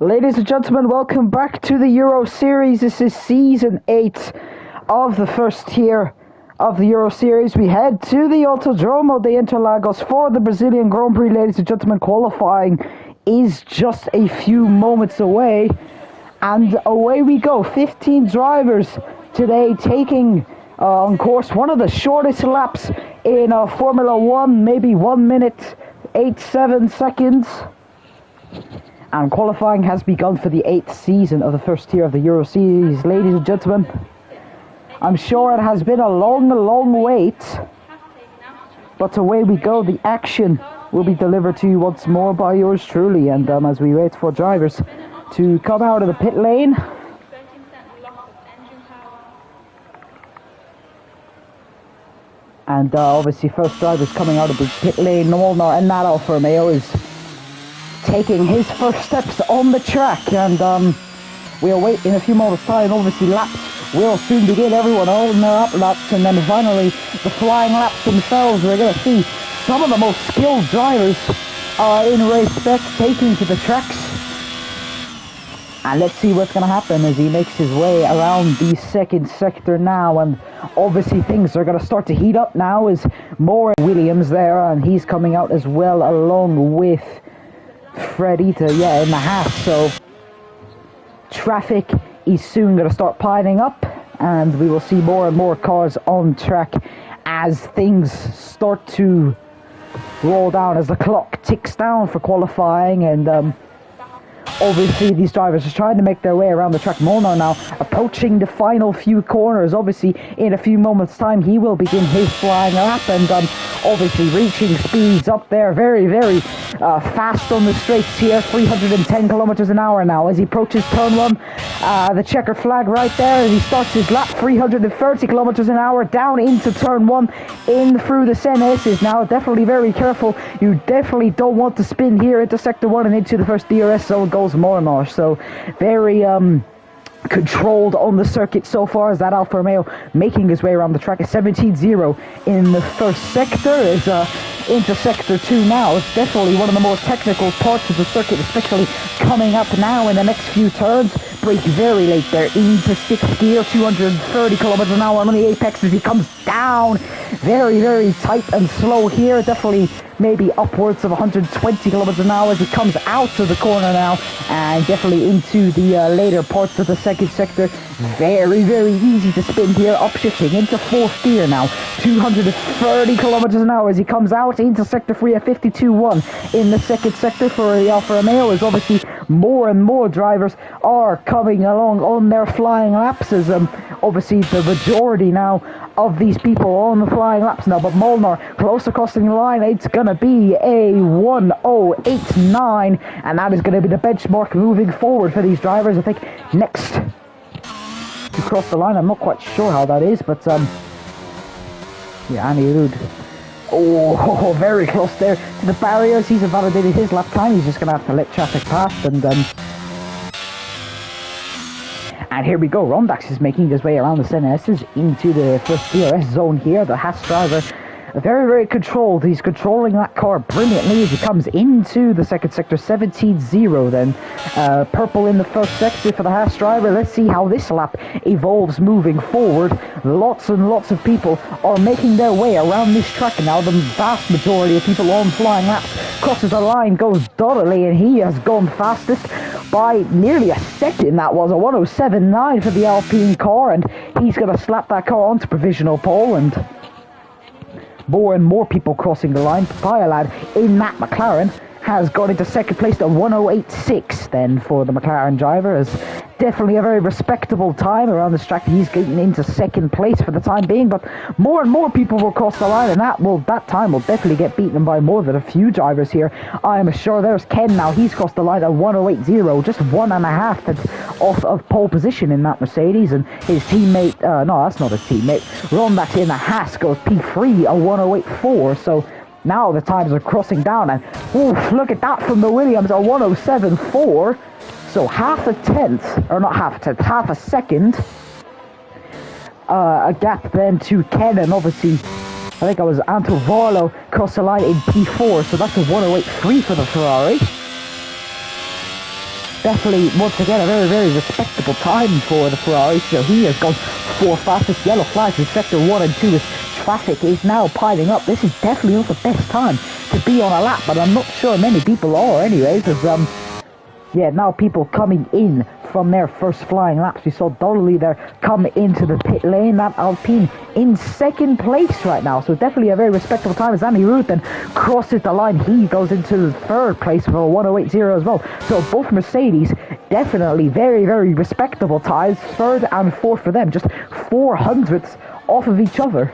Ladies and gentlemen, welcome back to the Euro Series. This is Season 8 of the first tier of the Euro Series. We head to the Autodromo de Interlagos for the Brazilian Grand Prix. Ladies and gentlemen, qualifying is just a few moments away. And away we go. 15 drivers today taking on course one of the shortest laps in Formula 1. Maybe 1 minute, 8-7 seconds. And qualifying has begun for the 8th season of the first tier of the Euro Series. Ladies and gentlemen, I'm sure it has been a long wait. But away we go. The action will be delivered to you once more by yours truly. And as we wait for drivers to come out of the pit lane. And obviously first drivers coming out of the pit lane. Molnar and that Alfa Romeo is taking his first steps on the track, and we'll wait in a few moments time. Obviously laps will soon begin, everyone holding their up laps, and then finally the flying laps themselves. We're going to see some of the most skilled drivers in Race Spec taking to the tracks, and let's see what's going to happen as he makes his way around the second sector now. And obviously things are going to start to heat up now as more Williams there, and he's coming out as well along with Freddy in the Haas. So traffic is soon going to start piling up, and we will see more and more cars on track as things start to roll down, as the clock ticks down for qualifying. And obviously these drivers are trying to make their way around the track. Molnar now approaching the final few corners. Obviously in a few moments time he will begin his flying lap, and obviously reaching speeds up there very fast on the straights here. 310 kilometers an hour now as he approaches turn 1. The checker flag right there as he starts his lap. 330 kilometers an hour down into turn 1 in through the CNS. Now definitely very careful. You definitely don't want to spin here into sector 1 and into the first DRS zone goes Molnar. So very controlled on the circuit so far, as that Alfa Romeo making his way around the track. A 17-0 in the first sector is into sector 2 now. It's definitely one of the more technical parts of the circuit, especially coming up now in the next few turns. Brake very late there into 6th gear. 230 kilometers an hour on the apex as he comes down. Very tight and slow here. Definitely maybe upwards of 120 kilometers an hour as he comes out of the corner now, and definitely into the later parts of the second sector. Very easy to spin here, upshifting into 4th gear now. 230 kilometers an hour as he comes out into sector 3 at 52.1 in the second sector for the Alfa Romeo, as obviously more and more drivers are coming along on their flying laps, as obviously the majority now of these people on the flying laps now. But Molnar close across the line. It's gonna be a 1:08.9, and that is gonna be the benchmark moving forward for these drivers. I think next to cross the line, I'm not quite sure how that is, but Annie Ruud. Oh, very close there to the barriers. He's invalidated his lap time. He's just gonna have to let traffic pass, and here we go. Rondax is making his way around the CNSs into the first DRS zone here. The Haas driver, very controlled. He's controlling that car brilliantly as he comes into the second sector. 17-0 then. Purple in the first sector for the Haas driver. Let's see how this lap evolves moving forward. Lots and lots of people are making their way around this track now. The vast majority of people on flying laps. Crosses the line, goes Donnelly, and he has gone fastest by nearly a second. That was a 1:07.9 for the Alpine car, and he's going to slap that car onto provisional pole. And more and more people crossing the line. Papaya Lad in that McLaren has got into second place at 1:08.6 then for the McLaren driver. Is definitely a very respectable time around this track. He's getting into second place for the time being, but more and more people will cross the line, and that time will definitely get beaten by more than a few drivers here. I am sure. There's Ken now. He's crossed the line at 1:08.0, just 1.5 off of pole position in that Mercedes, and his teammate, no, that's not his teammate, Rondax in the Haas goes P3 at 1:08.4, so now the times are crossing down, and oof, look at that from the Williams at 1:07.4. So half a second. A gap then to Ken, and obviously I think I was Anto Varlo crossed the line in P4, so that's a 1:08.3 for the Ferrari. definitely, once again, a very, very respectable time for the Ferrari. So he has gone 4 fastest. Yellow flags in sector 1 and 2 as traffic is now piling up. This is definitely not the best time to be on a lap, but I'm not sure many people are anyways, as yeah, now people coming in from their first flying laps. We saw Donnelly there come into the pit lane. That Alpine in second place right now. So definitely a very respectable time as Andy Ruth then crosses the line. He goes into third place for a 108.0 as well. So both Mercedes definitely very, very respectable times. Third and fourth for them. Just 400ths off of each other.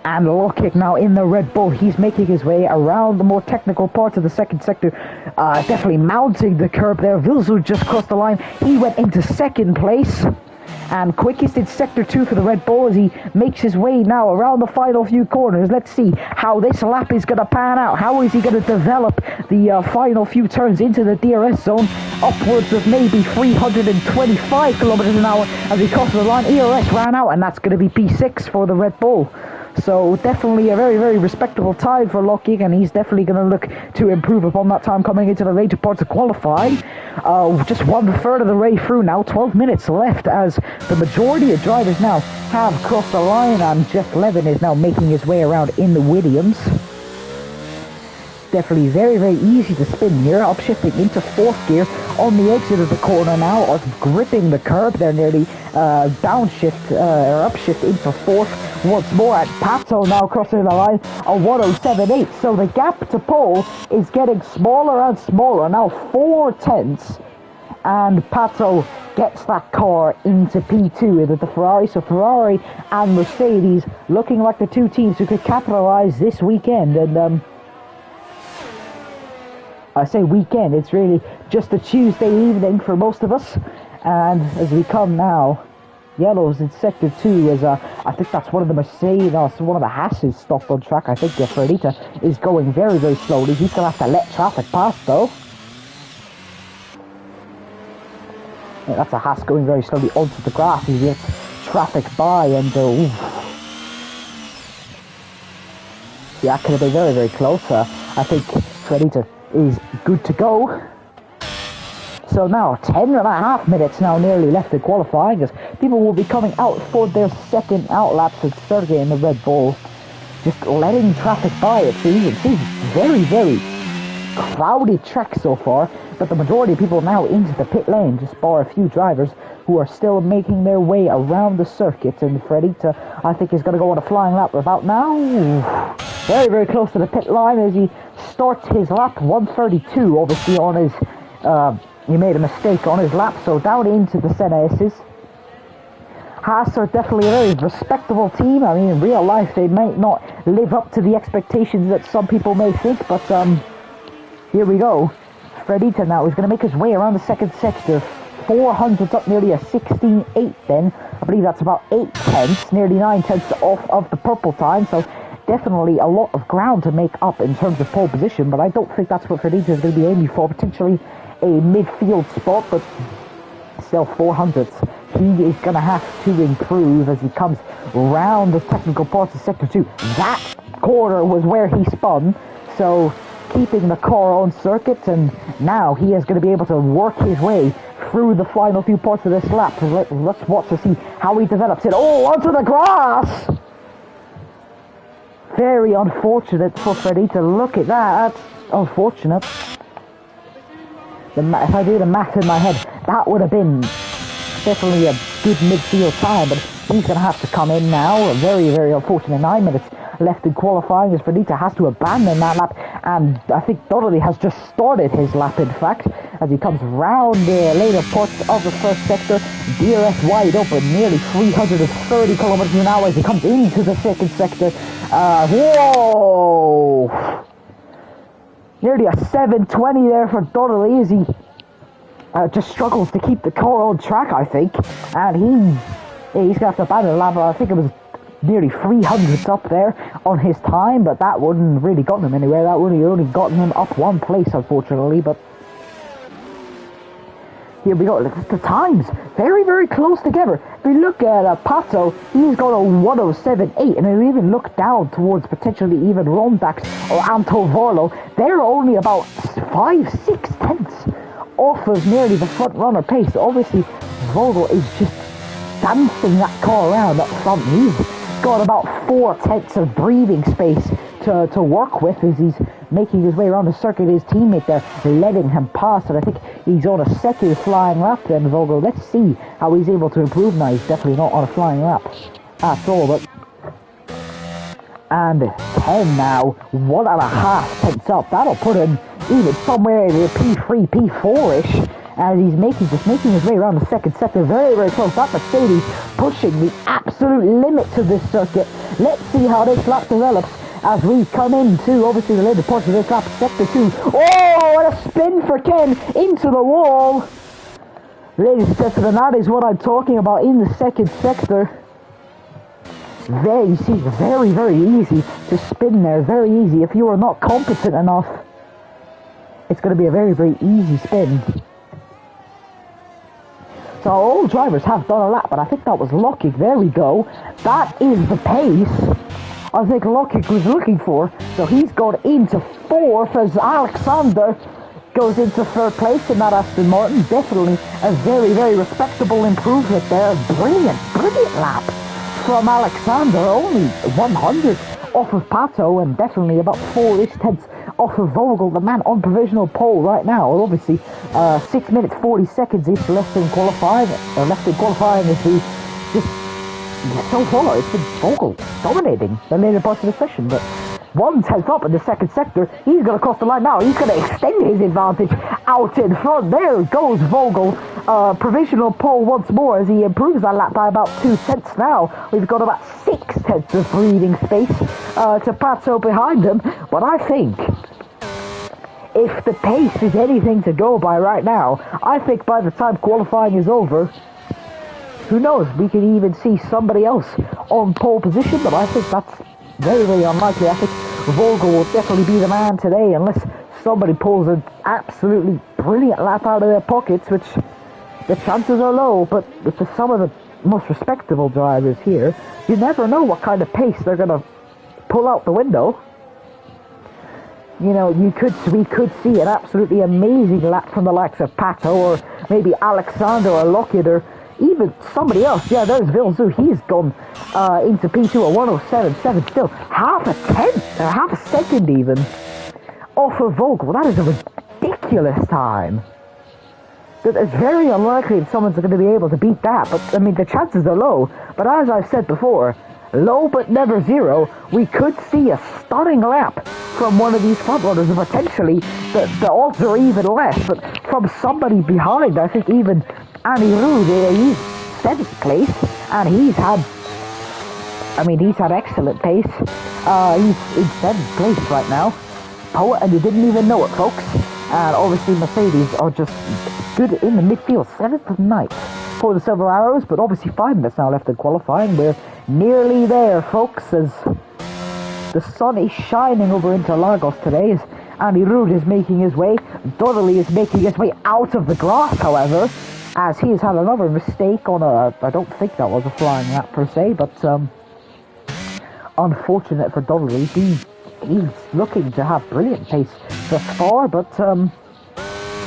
And Lockkick now in the Red Bull. He's making his way around the more technical parts of the second sector. Definitely mounting the curb there. Vilzu just crossed the line. He went into second place. And quickest in sector 2 for the Red Bull as he makes his way now around the final few corners. Let's see how this lap is going to pan out. How is he going to develop the final few turns into the DRS zone? Upwards of maybe 325 kilometers an hour as he crosses the line. ERS ran out, and that's going to be P6 for the Red Bull. So definitely a very, very respectable time for Lockkick, and he's definitely going to look to improve upon that time coming into the later parts of qualifying. Just 1/3 of the way through now, 12 minutes left as the majority of drivers now have crossed the line, and Jeff Levin is now making his way around in the Williams. Definitely very, very easy to spin here. Upshifting into fourth gear on the exit of the corner now, or gripping the curb there nearly. Downshift or upshift into fourth once more at Pato now crossing the line, a 107.8. So the gap to pole is getting smaller and smaller now, 4/10. And Pato gets that car into P2 with the Ferrari. So Ferrari and Mercedes looking like the two teams who could capitalize this weekend. And I say weekend, it's really just a Tuesday evening for most of us. And as we come now, yellows in sector 2 as I think that's one of the Mercedes, one of the Haas's stopped on track. I think Fredita is going very, very slowly. He's going to have to let traffic pass though. Yeah, that's a Haas going very slowly onto the grass. He gets traffic by and yeah, could have been very, very close. I think Fredita is good to go. So now 10.5 minutes now nearly left in qualifying as people will be coming out for their second out laps at Sergey in the Red Bull. Just letting traffic by it. So you can see very, very crowded track so far, but the majority of people now into the pit lane, just bar a few drivers who are still making their way around the circuit. And Fredita, I think, is going to go on a flying lap about now. Very, very close to the pit line as he starts his lap. 132, obviously, on his he made a mistake on his lap, so down into the Senna S's. Haas are definitely a very respectable team. I mean, in real life, they might not live up to the expectations that some people may think, but here we go. Fredita now is going to make his way around the second sector. 400 up, nearly a 16.8 then. I believe that's about 8/10, nearly 9/10 off of the purple time, so definitely a lot of ground to make up in terms of pole position, but I don't think that's what Fredita is going to be aiming for. Potentially a midfield spot, but still 400s. He is going to have to improve as he comes round the technical parts of sector 2. That corner was where he spun, so keeping the car on circuit, and now he is going to be able to work his way through the final few parts of this lap. Let's watch to see how he develops it. Oh, onto the grass! Very unfortunate for Fredita. Look at that. That's unfortunate. If I do the math in my head, that would have been definitely a good midfield time, but he's going to have to come in now. A very, very unfortunate 9 minutes left in qualifying as Fredita has to abandon that lap, and I think Donnelly has just started his lap, in fact, as he comes round the later parts of the first sector. DRS wide open, nearly 330 kilometers an hour as he comes into the second sector. Whoa! Nearly a 720 there for Donnelly as he just struggles to keep the car on track, I think. And he's going to have to abandon the lap. I think it was nearly 300 up there on his time, but that wouldn't really gotten him anywhere. That would have only gotten him up one place, unfortunately. But here we go. Look at the times. Very, very close together. If we look at Pato, he's got a 107.8, and if we even look down towards potentially even Rondax or Anto Varlo, they're only about 5-6 tenths off of nearly the front runner pace. Obviously, Vogel is just dancing that car around up front. He's got about 4/10 of breathing space to work with as he's making his way around the circuit. His teammate there letting him pass, and I think he's on a second flying lap then, Vogel. Let's see how he's able to improve now. He's definitely not on a flying lap at all, but... And 10 now, 1.5 tenths up. That'll put him even somewhere in the P3, P4-ish, as he's making his way around the second sector. Very, very close. That Mercedes pushing the absolute limits of this circuit. Let's see how this lap develops as we come into, obviously, the later portion of this lap, sector 2. Oh, what a spin for Ken into the wall. Ladies and gentlemen, that is what I'm talking about in the second sector. There, you see, very, very easy to spin there. Very easy. If you are not competent enough, it's going to be a very, very easy spin. So all drivers have done a lap, but I think that was Lockig. There we go. That is the pace I think Lockig was looking for. So he's gone into 4th as Alexander goes into 3rd place in that Aston Martin. Definitely a very, very respectable improvement there. Brilliant, brilliant lap from Alexander. Only 100 off of Pato and definitely about 4-ish tenths off of Vogel, the man on provisional pole right now. Obviously, 6 minutes 40 seconds each left in qualifying. Left in qualifying as we just so far it's been Vogel dominating the later parts of the session, but 1 tenth up in the second sector. He's going to cross the line now. He's going to extend his advantage out in front. There goes Vogel. Provisional pole once more as he improves that lap by about 2 tenths now. We've got about 6 tenths of breathing space to Pato behind him. But I think if the pace is anything to go by right now, I think by the time qualifying is over, who knows, we can even see somebody else on pole position, but I think that's very, very unlikely. I think Vogel will definitely be the man today unless somebody pulls an absolutely brilliant lap out of their pockets, which the chances are low, but with some of the most respectable drivers here, you never know what kind of pace they're going to pull out the window. You know, we could see an absolutely amazing lap from the likes of Pato or maybe Alexander or Lockheed or even somebody else. Yeah, there's Vilzu. He's gone into P2 at 107.7. Still half a tenth, or half a second even, off of Vogel. That is a ridiculous time. It's very unlikely that someone's going to be able to beat that. But, I mean, the chances are low. But as I've said before, low but never zero. We could see a stunning lap from one of these frontrunners, and potentially the odds are even less. But from somebody behind, I think even Andy Rude, he's 7th place, and he's had excellent pace. He's in 7th place right now. Poet, and you didn't even know it, folks. And obviously Mercedes are just good in the midfield, 7th and 9th for the Silver Arrows, but obviously 5 minutes now left in qualifying. We're nearly there, folks, as the sun is shining over Interlagos today, as Andy Rude is making his way. Donnelly is making his way out of the grass, however, as he has had another mistake on I don't think that was a flying lap per se, but unfortunate for Donnelly. He's looking to have brilliant pace thus far, but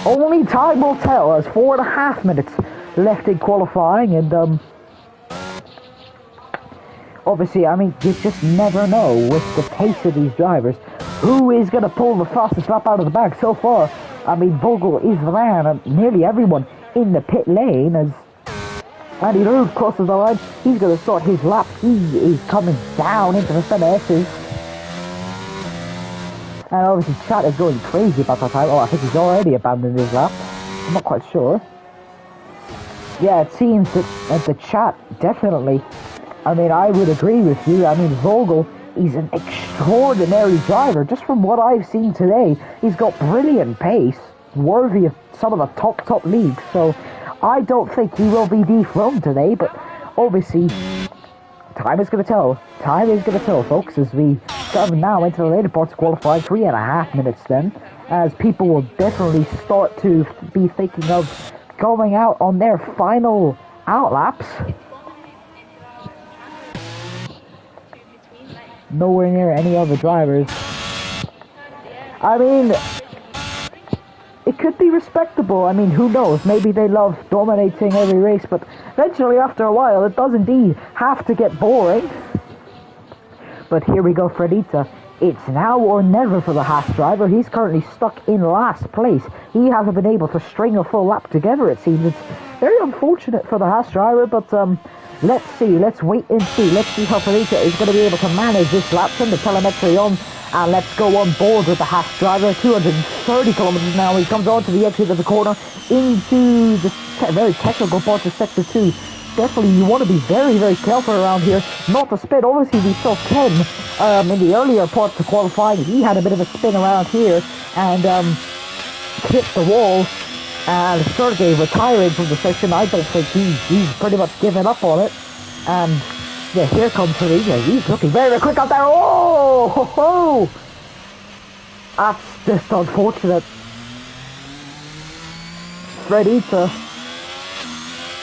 only time will tell, as 4.5 minutes left in qualifying, and obviously, I mean, you just never know with the pace of these drivers who is going to pull the fastest lap out of the bag. So far, I mean, Vogel is the man, and nearly everyone in the pit lane, as Andy Rude crosses the line. He's going to start his lap. He is coming down into the center S's. And obviously chat is going crazy about that time. Oh, I think he's already abandoned his lap. I'm not quite sure. Yeah, it seems that the chat definitely, I mean, I would agree with you. I mean, Vogel is an extraordinary driver. Just from what I've seen today, he's got brilliant pace, worthy of some of the top leagues. So I don't think he will be dethroned today, but obviously time is going to tell. Time is going to tell, folks, as we come now into the later parts of qualifying. 3.5 minutes then, as people will definitely start to be thinking of going out on their final outlaps. Nowhere near any other drivers. I mean, it could be respectable. I mean, who knows? Maybe they love dominating every race, but eventually, after a while, it does indeed have to get boring. But here we go, Fredita. It's now or never for the Haas driver. He's currently stuck in last place. He hasn't been able to string a full lap together, it seems. It's very unfortunate for the Haas driver, but let's see. Let's wait and see. Let's see how Fredita is going to be able to manage this lap. Turn the telemetry on. And let's go on board with the Haas driver. 230 kilometers now. He comes on to the exit of the corner into the very technical part of Sector 2. Definitely, you want to be very, very careful around here. Not to spin. Obviously, we saw Ken in the earlier parts of qualifying. He had a bit of a spin around here and hit the wall. And Sergey retiring from the section. I don't think he's pretty much given up on it. And yeah, here comes Fredita. He's looking very, very quick out there. Oh, ho, ho. That's just unfortunate. Fredita.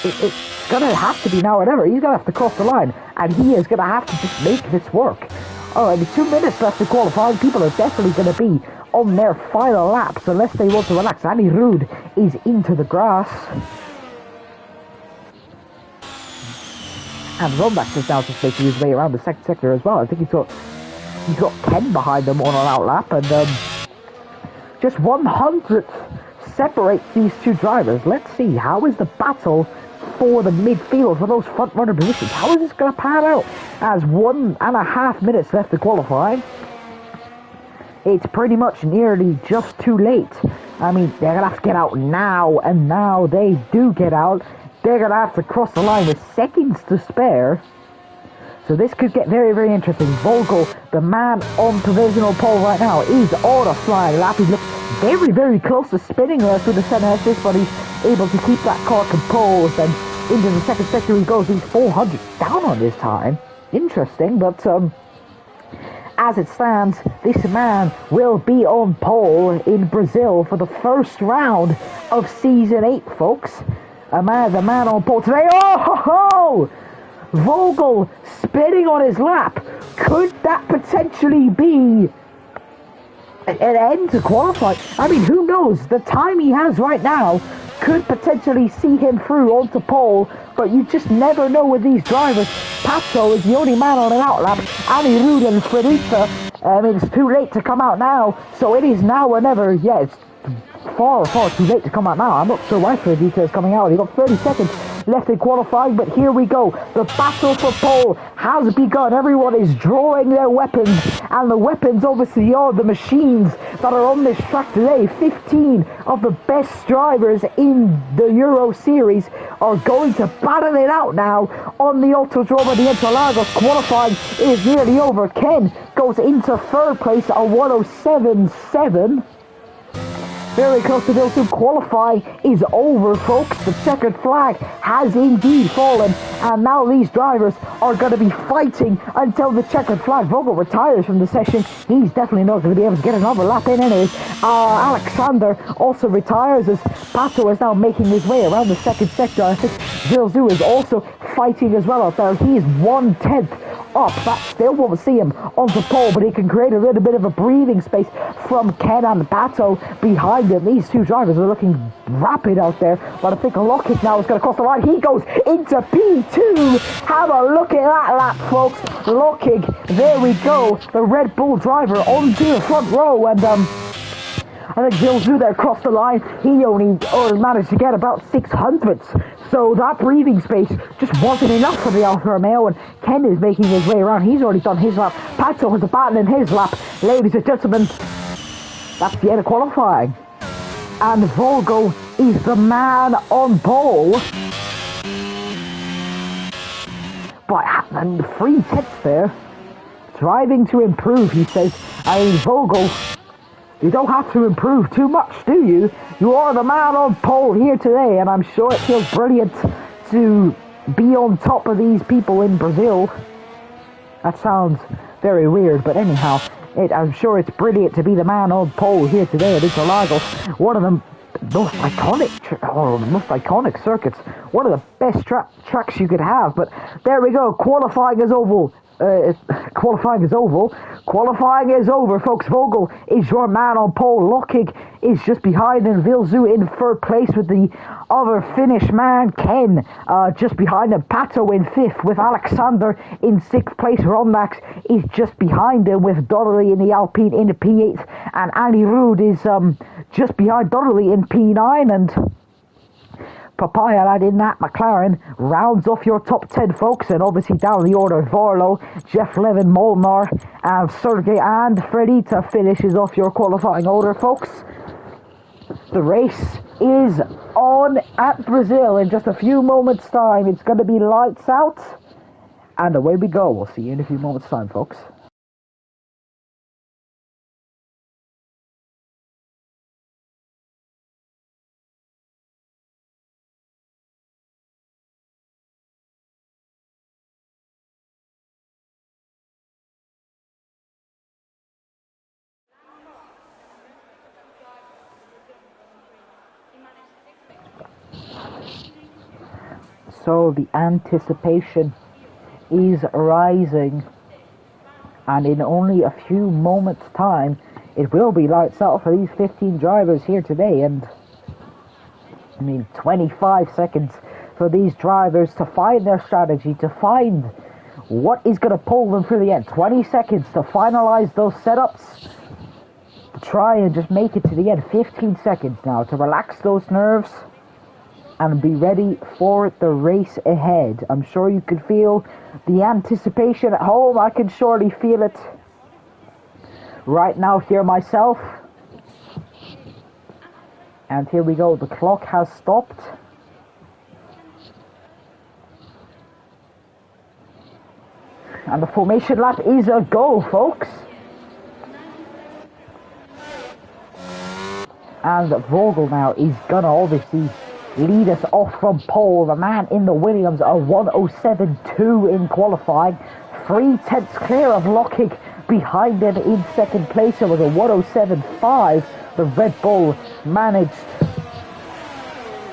It's gonna have to be now or never. He's gonna have to cross the line, and he is gonna have to just make this work. Alright, 2 minutes left to qualify. People are definitely gonna be on their final laps unless they want to relax. Andy Rude is into the grass. And Runback is now just making his way around the second sector as well. I think he's got Ken behind them on an outlap, and just 100th separates these two drivers. Let's see, how is the battle for the midfield, for those front runner positions? How is this going to pan out? As 1.5 minutes left to qualify. It's pretty much nearly just too late. I mean, they're going to have to get out now, and now they do get out. They're going to have to cross the line with seconds to spare. So this could get very, very interesting. Vogel, the man on provisional pole right now, is on a flying lap. He looks very, very close to spinning there through the center assist, but he's able to keep that car composed. And into the second sector he goes. He's 400 down on this time. Interesting, but as it stands, this man will be on pole in Brazil for the first round of Season 8, folks. The man on pole today. Oh, ho, ho! Vogel spinning on his lap. Could that potentially be an end to qualify? I mean, who knows? The time he has right now could potentially see him through onto pole, but you just never know with these drivers. Pato is the only man on an outlap. Annie Rude and Fredita, it's too late to come out now, so it is now or never. Yeah, it's far, far too late to come out now. I'm not sure why Fredita is coming out. He got 30 seconds left in qualifying, but here we go. The battle for pole has begun. Everyone is drawing their weapons, and the weapons obviously are the machines that are on this track today. 15 of the best drivers in the Euro Series are going to battle it out now on the Autodrome of the Interlagos. Qualifying is nearly over. Ken goes into third place at 107.7. Very close to Bill 2. Qualifying is over, folks. The checkered flag has indeed fallen, and now these drivers are going to be fighting until the checkered flag. Vogel retires from the session. He's definitely not going to be able to get another lap in anyways. Alexander also retires as Pato is now making his way around the second sector. I think Zilzu is also fighting as well out there. He is 1/10 up. That still won't see him onto pole, but he can create a little bit of a breathing space from Ken and Pato behind him. These two drivers are looking rapid out there, but I think Lockett now is going to cross the line. He goes into P2. Have a look at that lap, folks. Lockett, there we go. The Red Bull driver onto the front row, and I think Zilzu there crossed the line. He only managed to get about 600ths. So that breathing space just wasn't enough for the Alfa Romeo, and Ken is making his way around. He's already done his lap. Pato has a battle in his lap. Ladies and gentlemen, that's the end of qualifying. And Vogel is the man on pole. By 3/10 there. Driving to improve, he says. I mean, Vogel, you don't have to improve too much, do you? You are the man on pole here today, and I'm sure it feels brilliant to be on top of these people in Brazil. That sounds very weird, but anyhow, I'm sure it's brilliant to be the man on pole here today at Interlagos. One of the most iconic circuits. One of the best tracks you could have. But there we go. Qualifying is over. qualifying is over. Qualifying is over, folks. Vogel is your man on pole. Lockig is just behind him. Vilzu in third place with the other Finnish man, Ken, just behind him. Pato in fifth with Alexander in sixth place. Rondax is just behind him with Donnelly in the Alpine in the P8. And Andy Ruud is just behind Donnelly in P9. And Papaya lad in that McLaren rounds off your top 10, folks, and obviously down the order Varlo, Jeff Levin, Molnar, and Sergey and Fredita finishes off your qualifying order, folks. The race is on at Brazil in just a few moments' time. It's going to be lights out, and away we go. We'll see you in a few moments' time, folks. So the anticipation is rising, and in only a few moments' time, it will be lights out for these 15 drivers here today. And I mean, 25 seconds for these drivers to find their strategy, to find what is going to pull them through the end. 20 seconds to finalize those setups, to try and just make it to the end. 15 seconds now to relax those nerves and be ready for the race ahead. I'm sure you could feel the anticipation at home. I can surely feel it right now here myself. And here we go. The clock has stopped. And the formation lap is a go, folks. And Vogel now is gonna obviously lead us off from pole. The man in the Williams, a 107.2 in qualifying. 3/10 clear of Lockig behind him in second place. It was a 107.5. The Red Bull managed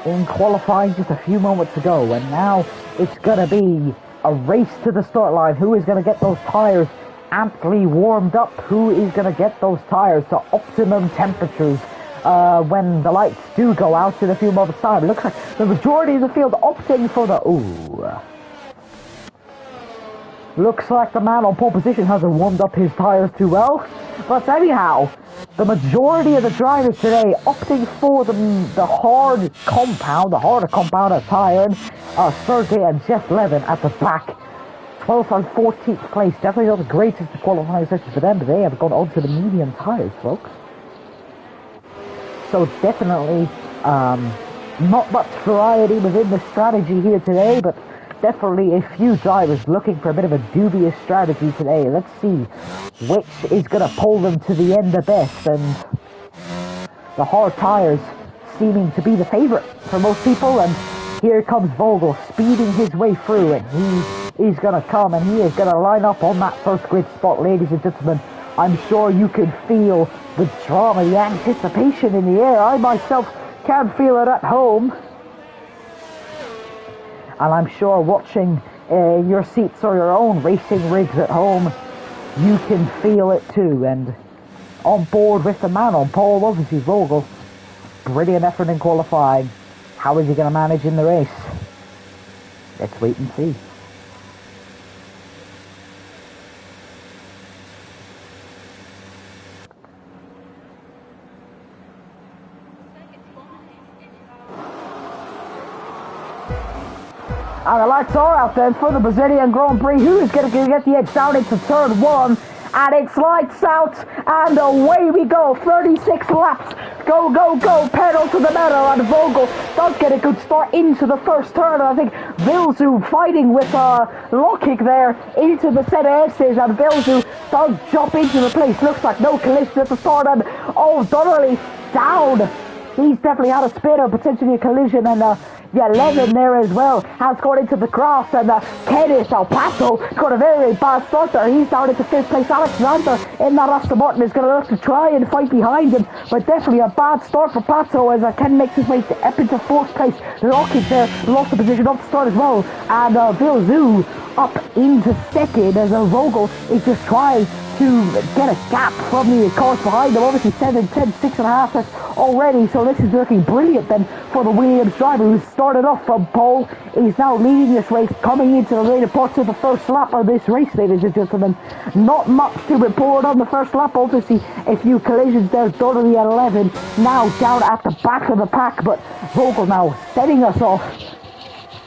in qualifying just a few moments ago. And now it's going to be a race to the start line. Who is going to get those tyres amply warmed up? Who is going to get those tyres to optimum temperatures when the lights do go out in a few moments' time? It looks like the majority of the field opting for the... Ooh. Looks like the man on pole position hasn't warmed up his tyres too well. But anyhow, the majority of the drivers today opting for the harder compound of tyre. Sergey and Jeff Levin at the back. 12th and 14th place. Definitely not the greatest qualifying session for them, but they have gone on to the medium tyres, folks. So definitely not much variety within the strategy here today, but definitely a few drivers looking for a bit of a dubious strategy today. Let's see which is going to pull them to the end the best, and the hard tyres seeming to be the favourite for most people. And here comes Vogel speeding his way through, and he is going to come and he is going to line up on that first grid spot, ladies and gentlemen. I'm sure you can feel the drama, the anticipation in the air. I myself can feel it at home. And I'm sure watching your seats or your own racing rigs at home, you can feel it too. And on board with the man on pole, obviously Vogel. Brilliant effort in qualifying. How is he going to manage in the race? Let's wait and see. And the lights are out then for the Brazilian Grand Prix. Who is going to get the edge down into turn one? And it's lights out, and away we go. 36 laps. Go, go, go. Pedal to the metal, and Vogel does get a good start into the first turn. And I think Vilzu fighting with Lockig there into the set of S's, and Vilzu does jump into the place. Looks like no collision at the start, and oh, Donnelly down. He's definitely had a spin or potentially a collision, and The 11 there as well has got into the cross, and Kennis El Paso got a very, very bad start there. He's down into 5th place. Alexander in that Aston Martin is going to look to try and fight behind him, but definitely a bad start for Paso as Ken makes his way up into 4th place. Lockett there lost the position off the start as well, and Vilzu up into 2nd as Vogel is just trying to get a gap from the cars behind them. Obviously 7, 10, 6.5 that's already, so this is looking brilliant then for the Williams driver who started off from pole. He's now leading this race, coming into the later parts of the first lap of this race, ladies and gentlemen. Not much to report on the first lap, obviously a few collisions there done on the 11, now down at the back of the pack, but Vogel now setting us off.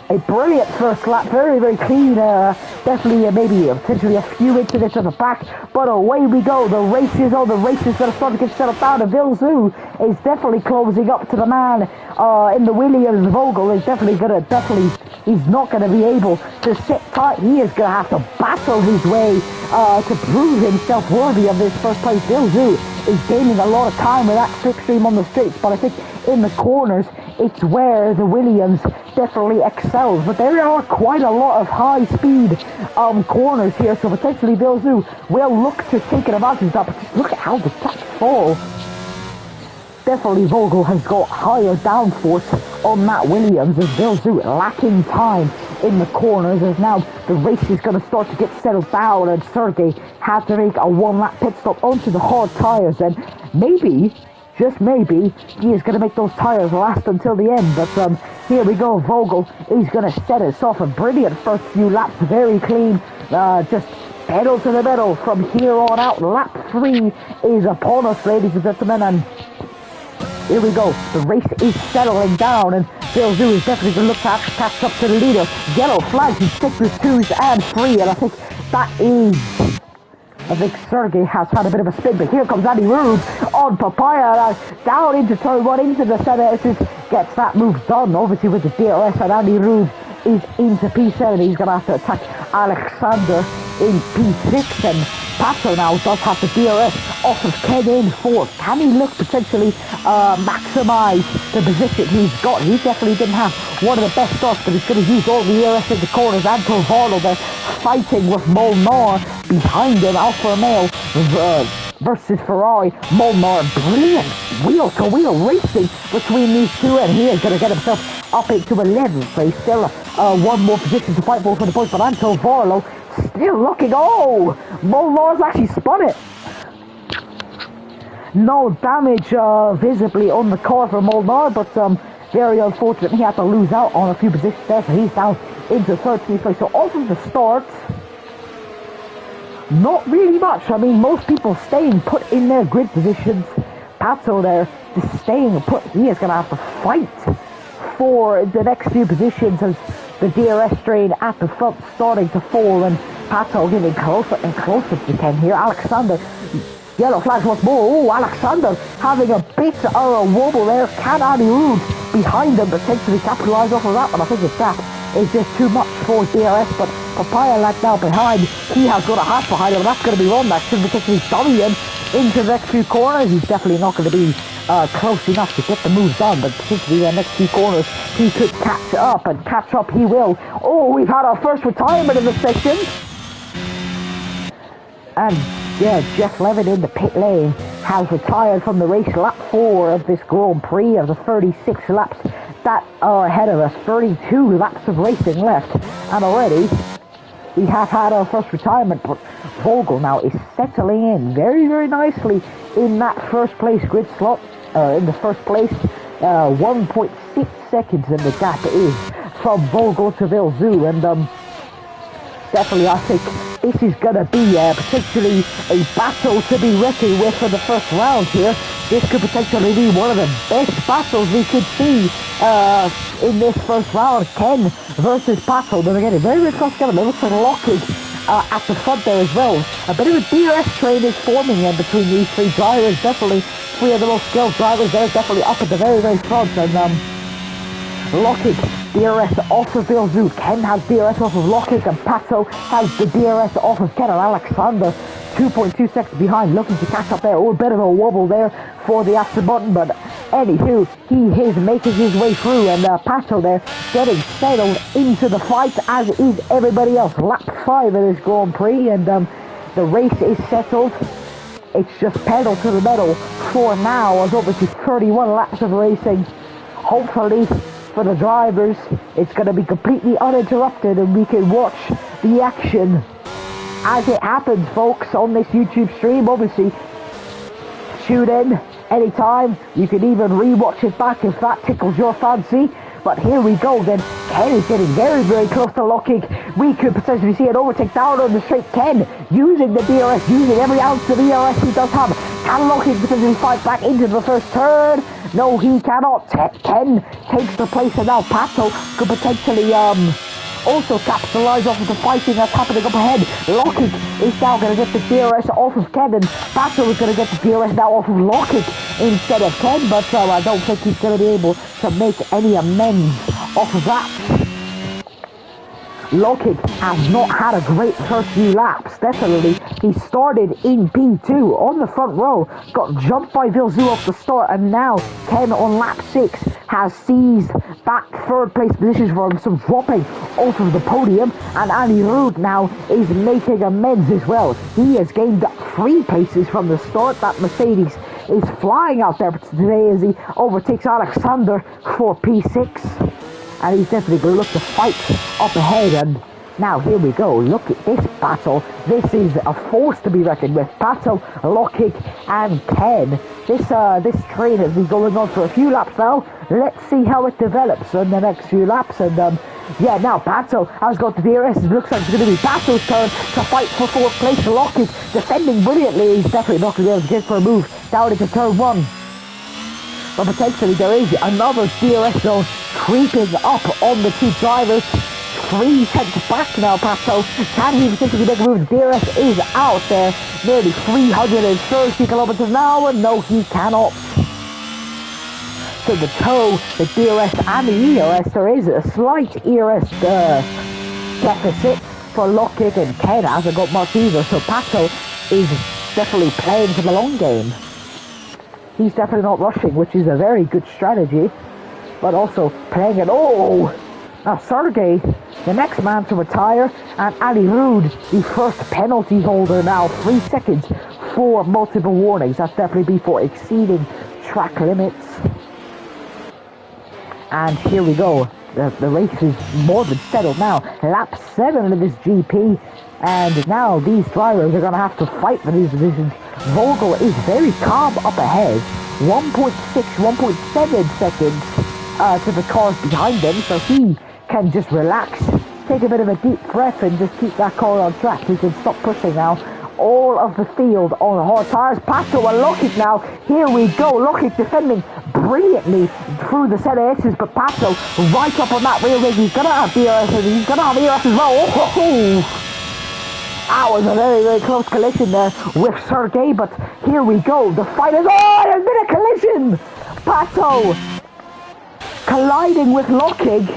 A brilliant first lap, very, very clean, definitely maybe potentially a few incidents at the back, but away we go. The race is on, the race is going to start to get settled down, and Vilzu is definitely closing up to the man in the Williams. Vogel is definitely he's not going to be able to sit tight. He is going to have to battle his way to prove himself worthy of this first place. Vilzu is gaining a lot of time with that slipstream on the straights, but I think in the corners, it's where the Williams definitely excels. But there are quite a lot of high-speed corners here, so potentially Vilzu will look to take an advantage of that. But just look at how the tracks fall. Definitely Vogel has got higher downforce on that Williams as Vilzu lacking time in the corners, as now the race is going to start to get settled down, and Sergey had to make a one-lap pit stop onto the hard tyres, and maybe, just maybe, he is going to make those tyres last until the end. But here we go, Vogel is going to set us off a brilliant first few laps, very clean, just pedal to the metal from here on out. Lap 3 is upon us, ladies and gentlemen, and here we go. The race is settling down, and Vilzu is definitely going to look to catch up to the leader. Yellow flags in 6s, 2s, and 3, and I think that is... I think Sergey has had a bit of a spin, but here comes Andy Rude on Papaya, down into turn 1, into the center, gets that move done, obviously with the DRS, and Andy Rude is into P7. He's going to have to attack Alexander in P6, and Pato now does have the DRS off of Ken in 4th. Can he look potentially maximise the position he's got? He definitely didn't have one of the best starts, but he's going to use all the DRS in the corners. Anton Varlo there fighting with Molnar behind him. Alfa Romeo versus Ferrari. Molnar, brilliant wheel-to-wheel racing between these two, and he is going to get himself up into 11th place. Still one more position to fight for the points, but Anton Varlo still looking. Oh, Molnar's actually spun it. No damage visibly on the car for Molnar, but very unfortunate. He had to lose out on a few positions there, so he's down into 13th place. So off of the start, not really much. I mean, most people staying put in their grid positions. Pato there just staying put. He is going to have to fight for the next few positions as the DRS strain at the front starting to fall, and Pato getting closer and closer to Ken here. Alexander, yellow flags once more. Oh, Alexander having a bit of a wobble there. Can Andy Rude behind him potentially capitalise off of that? But I think his gap is just too much for DRS. But Papaya lad now behind. He has got a half behind him, and that's going to be wrong. That should potentially dummy him into the next few corners. He's definitely not going to be close enough to get the moves done, but potentially the next few corners he could catch up, and catch up he will. Oh, we've had our first retirement in the section. And yeah, Jeff Levin in the pit lane has retired from the race. Lap 4 of this Grand Prix of the 36 laps that are ahead of us. 32 laps of racing left, and already we have had our first retirement. But Vogel now is settling in very, very nicely in that first place grid slot. In the first place, 1.6 seconds, and the gap is from Vogel to Vilzu, and definitely I think this is going to be potentially a battle to be reckoned with for the first round here. This could potentially be one of the best battles we could see in this first round. Ken versus Pato. They're getting very, very close together. It looks like locking at the front there as well. A bit of a DRS train is forming in between these three drivers. Definitely three of the most skilled drivers there, definitely up at the very, very front. And Lockig, DRS off of Vilzu. Ken has DRS off of Lockig, and Pato has the DRS off of Ken. And Alexander 2.2 seconds behind, looking to catch up there. Oh, a bit of a wobble there for the Aston Martin, but Anywho, he is making his way through, and Pato there getting settled into the fight, as is everybody else. Lap 5 of this Grand Prix, and the race is settled. It's just pedal to the metal for now, as obviously 31 laps of racing. Hopefully, for the drivers, it's going to be completely uninterrupted, and we can watch the action as it happens, folks, on this YouTube stream. Obviously, tune in anytime. You can even re-watch it back if that tickles your fancy. But here we go then. Ken is getting very, very close to locking. We could potentially see an overtake down on the straight. Ken using the DRS, using every ounce of DRS he does have. Can locking potentially fight back into the first turn? No, he cannot. Ken takes the place, and now Pato could potentially also capitalize off of the fighting that's happening up ahead. Lockett is now going to get the DRS off of Ken, and Pato is going to get the DRS now off of Lockett instead of Ken, but I don't think he's going to be able to make any amends off of that. Lockett has not had a great first few laps, definitely. He started in P2 on the front row, got jumped by Vilzu off the start, and now Ken on lap 6 has seized that third place position for him, so dropping off of the podium, and Andy Ruud now is making amends as well. He has gained 3 places from the start. That Mercedes is flying out there today as he overtakes Alexander for P6. And he's definitely going to look to fight up ahead. And now here we go. Look at this battle. This is a force to be reckoned with. Pato, Lockett, and Ken. This train has been going on for a few laps now. Let's see how it develops in the next few laps. And yeah, now Pato has got the DRS. It looks like it's going to be Pato's turn to fight for 4th place. Lockett defending brilliantly. He's definitely not going to be able to get for a move down into turn 1. But potentially there is another DRS zone creeping up on the 2 drivers. 3 tenths back now, Pato. Can he potentially make a move? DRS is out there. Nearly 330 kilometers an hour. No, he cannot. So the tow, the DRS and the ERS, there is a slight ERS deficit for Lockett, and Ken hasn't got much either. So Pato is definitely playing for the long game. He's definitely not rushing, which is a very good strategy, but also playing it. Oh! Now Sergey, the next man to retire, and Ali Ruud, the first penalty holder now. 3 seconds for multiple warnings. That's definitely before exceeding track limits. And here we go. The race is more than settled now. Lap 7 of this GP. And now these drivers are going to have to fight for these positions. Vogel is very calm up ahead. 1.6, 1.7 seconds to the cars behind them. So he can just relax, take a bit of a deep breath, and just keep that car on track. He can stop pushing now. All of the field on hard tires. Pato and Lockett now. Here we go. Lockett defending brilliantly through the set of X's, but Pato right up on that rear rig. He's going to have DRS, and he's going to have ERS as well. Oh! That was a very, very close collision there with Sergey, but here we go. The fight is... Oh, there's been a collision! Pato colliding with Lockett,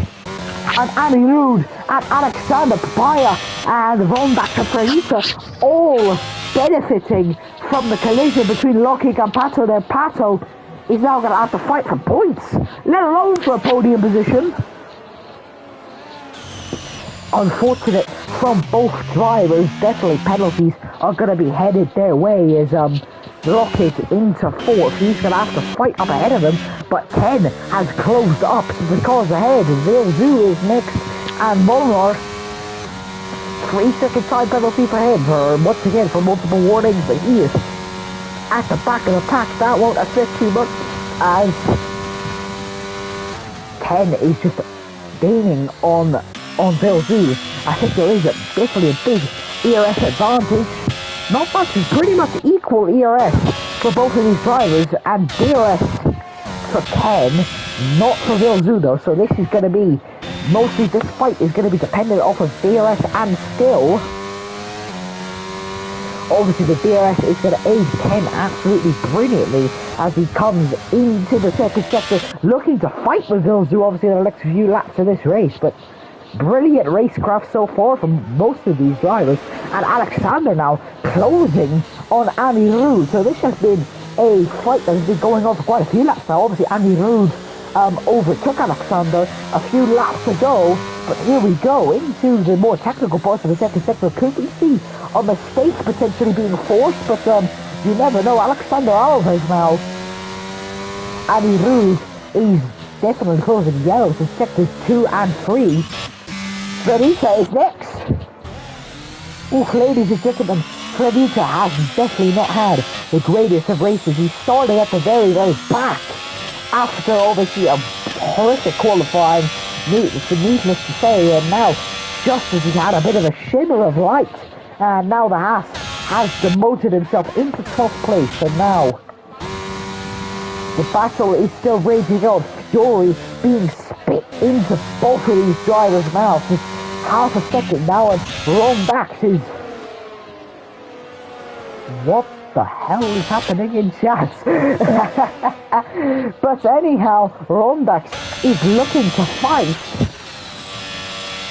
and Andy Ruud, and Alexander Papaya, and Rondak Frenita, all benefiting from the collision between Lockett and Pato. Then Pato is now going to have to fight for points, let alone for a podium position. Unfortunate from both drivers. Definitely penalties are going to be headed their way as Lockett into 4th. He's going to have to fight up ahead of him, but Ken has closed up to the cars ahead. Vilzu is next, and Molnar, 3-second time penalty for him, once again for multiple warnings, but he is at the back of the pack. That won't affect too much, as Ken is just gaining on Vilzu. I think there is definitely a big ERS advantage. Not much, it's pretty much equal ERS for both of these drivers, and DRS for Ken, not for Vilzu though. So this is going to be, mostly this fight is going to be dependent off of DRS and skill. Obviously the DRS is going to aid Ken absolutely brilliantly as he comes into the second sector, looking to fight with Vilzu obviously in the next few laps of this race, but brilliant racecraft so far from most of these drivers. And Alexander now closing on Andy Ruud. So this has been a fight that has been going on for quite a few laps now. Obviously, Andy Rude overtook Alexander a few laps ago, but here we go into the more technical parts of the second sector. Could we see a mistake potentially being forced, but you never know. Alexander Alves now. Andy Rude is definitely closing yellows in sectors 2 and 3. Fredita is next. Oof, ladies and gentlemen, Fredita has definitely not had the greatest of races. He started at the very, very back after obviously a horrific qualifying, needless to say, and now just as he had a bit of a shimmer of light, and now the Haas has demoted himself into 12th place, and now the battle is still raging on. Fury being spit into both of these drivers' mouths. Just half a second now, and Rondax is... What the hell is happening in chat? But anyhow, Rondax is looking to fight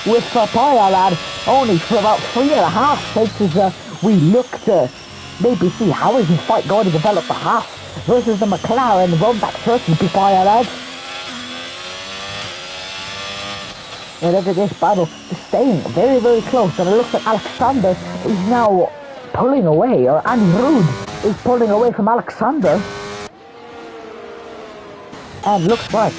with Papaya Lad only for about 3.5 seconds as we look to maybe see how is this fight going to develop. The Haas versus the McLaren, Rondax versus Papaya Lad. And look at this battle, staying very, very close, and it looks like Alexander is now pulling away, or Andy Rude is pulling away from Alexander. And looks like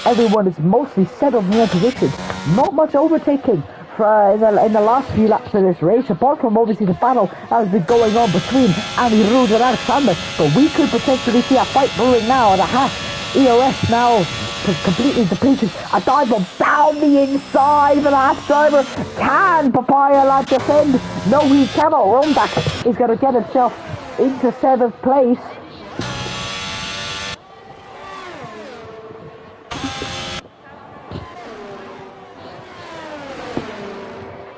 everyone is mostly settled in their positions. Not much overtaking in the last few laps of this race, apart from obviously the battle that has been going on between Andy Rude and Alexander. But we could potentially see a fight brewing now. The Haas EOS now completely depleted. A dive bomb down the inside of the last driver. Can Papaya Lad defend? No, he cannot. Rondax is going to get himself into 7th place.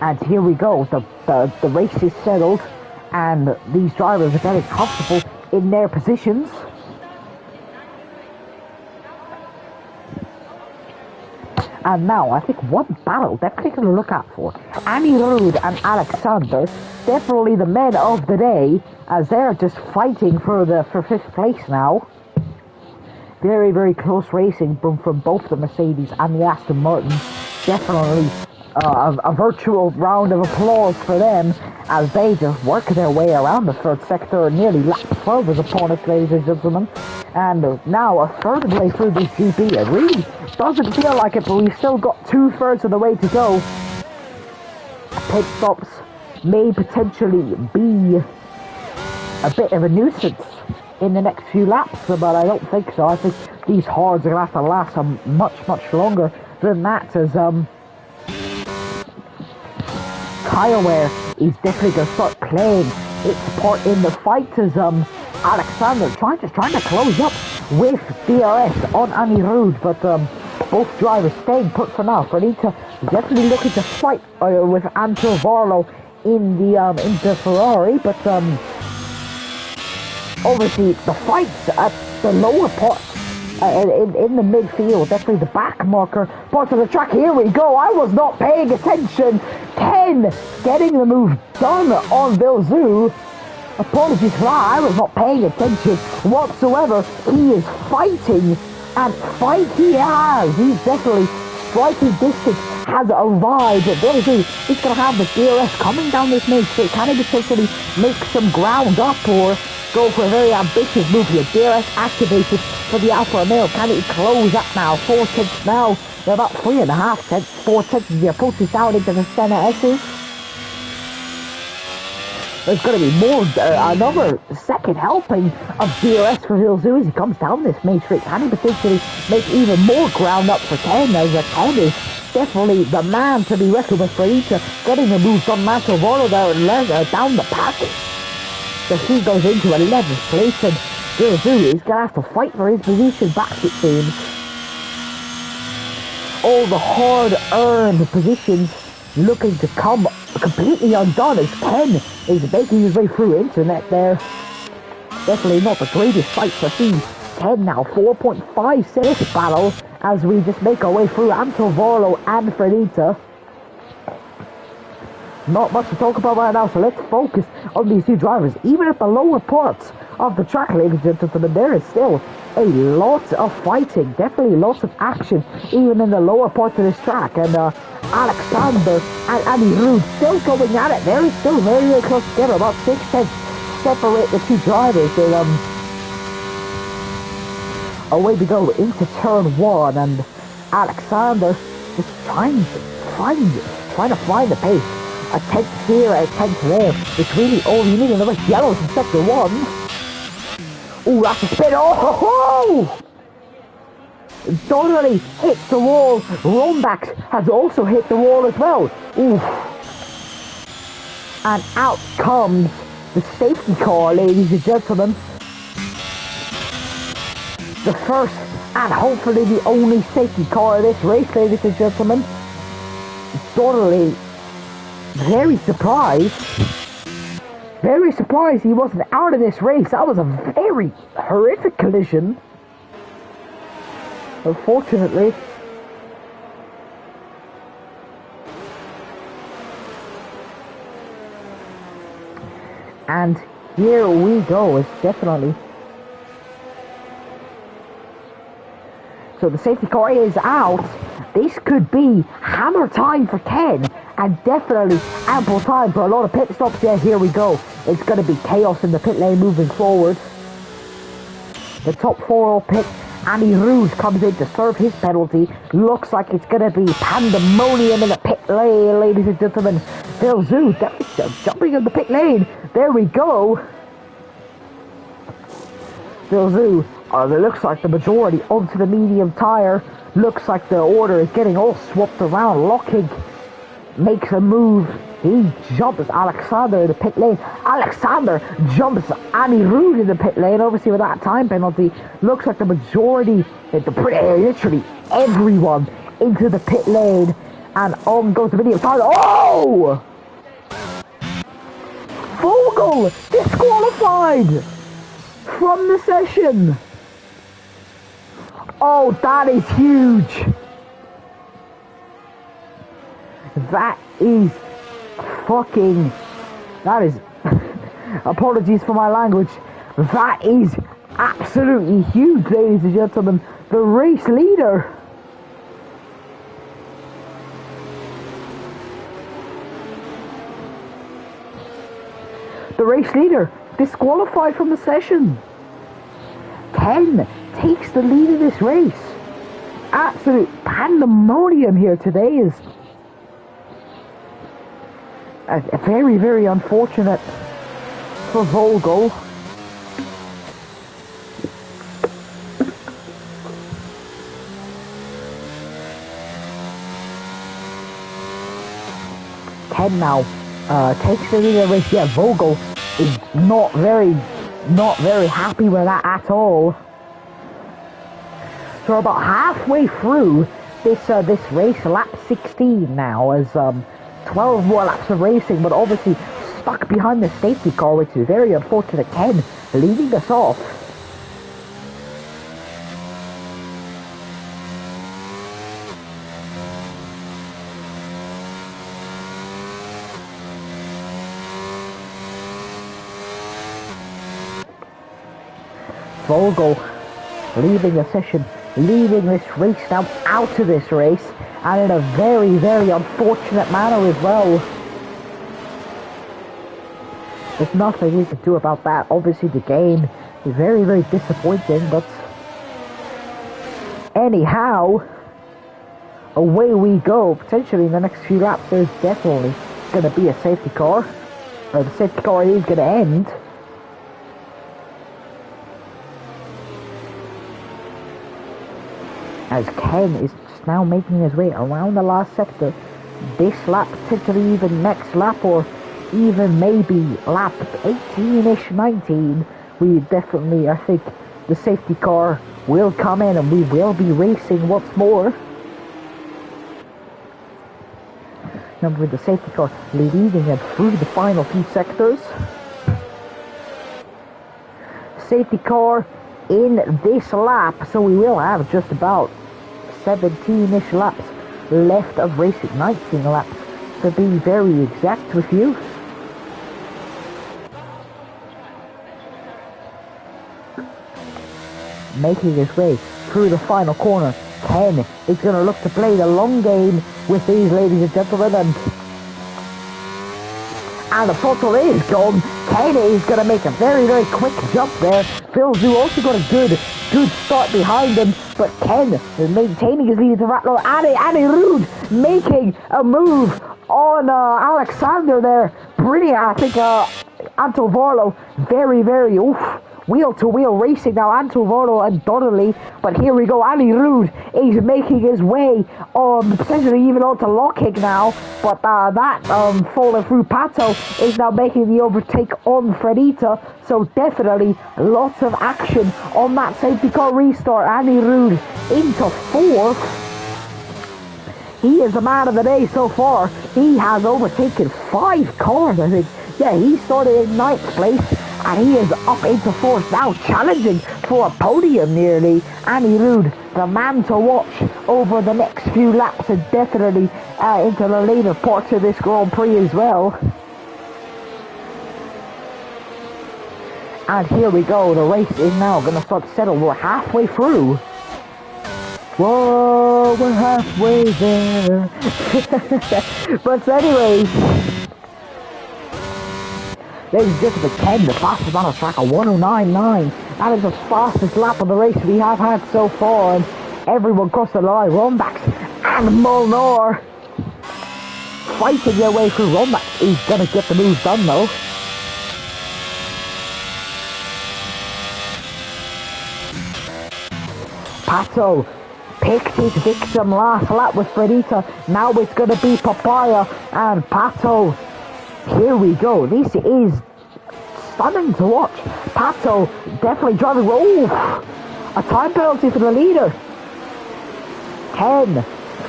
And here we go. The race is settled, and these drivers are getting comfortable in their positions. And now, I think one battle definitely going to look out for. Andy Rude and Alexander, definitely the men of the day, as they're just fighting for 5th place now. Very, very close racing from both the Mercedes and the Aston Martin. Definitely a virtual round of applause for them as they just work their way around the 3rd sector, nearly lap 12 is upon us, ladies and gentlemen. And now a 3rd way through this GP. It really doesn't feel like it, but we've still got 2/3 of the way to go. Pit stops may potentially be a bit of a nuisance in the next few laps, but I don't think so. I think these hards are going to have to last much longer than that, as Kyle is definitely going to start playing its part in the fight, as Alexander trying to close up with DRS on Andy Rude, but both drivers staying put for now. Fredita definitely looking to fight with Anto Varlo in the Ferrari, but obviously the fights at the lower part in the midfield, definitely the back marker part of the track. Here we go. I was not paying attention. Ken getting the move done on Vilzu. Apologies for that, I was not paying attention whatsoever. He is fighting, and fight he has. He's definitely striking distance, has arrived. Vilzu is going to have the DRS coming down this main straight. Can he potentially make some ground up, or go for a very ambitious move here? DRS activated for the Alfa Romeo. Can he close up now? 4 tenths now. They're about 3.5 tenths. 4 tenths as he approaches down into the Senna S's. There's going to be more, another second helping of DRS for Vilzu as he comes down this main straight. Can he potentially make even more ground up for Ken, as Ken is definitely the man to be reckoned with. Fredita getting the move on Manto Volo there down the packet. So he goes into 11th place, and Vilzu is going to have to fight for his position back, it seems. All the hard-earned positions looking to come completely undone as Ken is making his way through internet there. Definitely not the greatest sight to see. Ken now 4.5 battle as we just make our way through Anto Varlo and Fredita. not much to talk about right now, so let's focus on these two drivers. Even at the lower parts of the track, ladies and gentlemen, there is still a lot of fighting, definitely lots of action, even in the lower parts of this track. And Alexander and Andy Rude still going at it. They're still very, very close together, about 6 tenths separate the two drivers. And away we go into turn 1, and Alexander just trying to find the pace. A tenth here, a tenth there. It's really all you need in the race. Yellows in sector 1. Ooh, that's a spin. Oh! Totally hit the wall. Rombax has also hit the wall as well. Ooh. And out comes the safety car, ladies and gentlemen. The first and hopefully the only safety car of this race, ladies and gentlemen. Totally very surprised he wasn't out of this race. That was a very horrific collision, unfortunately. And here we go. It's definitely, so the safety car is out. This could be hammer time for Ken, and definitely ample time for a lot of pit stops. Yeah, here we go. It's going to be chaos in the pit lane moving forward. The top 4 all pit. Andy Rude comes in to serve his penalty. Looks like it's going to be pandemonium in the pit lane, ladies and gentlemen. Phil Zhu definitely jumping in the pit lane. There we go. Phil Zhu, it looks like the majority onto the medium tire. Looks like the order is getting all swapped around. Lockheed makes a move. He jumps Alexander in the pit lane. Alexander jumps Andy Rude in the pit lane, obviously with that time penalty. Looks like the majority, literally everyone into the pit lane. And on goes the video tire. Oh! Vogel disqualified from the session. Oh, that is huge. That is apologies for my language. That is absolutely huge, ladies and gentlemen. The race leader. The race leader disqualified from the session. Ken takes the lead of this race. Absolute pandemonium here today. Is a very, very unfortunate for Vogel. Ken now takes the lead of the race. Yeah, Vogel is not very happy with that at all. So we're about halfway through this race, lap 16 now, as 12 more laps of racing, but obviously stuck behind the safety car, which is very unfortunate. Ken leading us off. Vogel leaving the session, leaving this race now, out of this race, and in a very, very unfortunate manner as well. There's nothing we can do about that. Obviously the game is very, very disappointing, but anyhow, away we go. Potentially in the next few laps there's definitely going to be a safety car, or the safety car is going to end. As Ken is just now making his way around the last sector. This lap, potentially even next lap, or even maybe lap 18-ish, 19, we definitely, I think, the safety car will come in and we will be racing once more. Remember, the safety car leading them through the final few sectors. Safety car in this lap, so we will have just about 17-ish laps left of racing, 19 laps to be very exact with you. Making his way through the final corner. Ken is going to look to play the long game with these, ladies and gentlemen, and the throttle is gone. Ken is going to make a very, very quick jump there. Phil Zhu also got a good start behind him, but Ken is maintaining his lead into Ratlow. Annie Rude making a move on Alexander there. Brilliant, I think, Anto Varlo, very, very, wheel-to-wheel racing now, Anto Varlo and Donnelly. But here we go, Annie Rude is making his way potentially even onto Lockheed now. But that falling through Pato is now making the overtake on Fredita. So definitely lots of action on that safety car restart. Annie Rude into fourth. He is the man of the day so far. He has overtaken 5 cars, I think. Yeah, he started in 9th place. And he is up into fourth now, challenging for a podium nearly. Annie Rude, the man to watch over the next few laps, and definitely into the later parts of this Grand Prix as well. And here we go, the race is now going to start to settle. We're halfway through. Whoa, we're halfway there. But anyways, ladies and gentlemen, Ken, the fastest on the track, a 109.9. That is the fastest lap of the race we have had so far, and everyone crossed the line. Rombax and Molnar fighting their way through. Rombax is going to get the move done though. Pato picked his victim last lap with Fredita. Now it's going to be Papaya and Pato. Here we go. This is stunning to watch. Pato definitely driving. A time penalty for the leader. 10.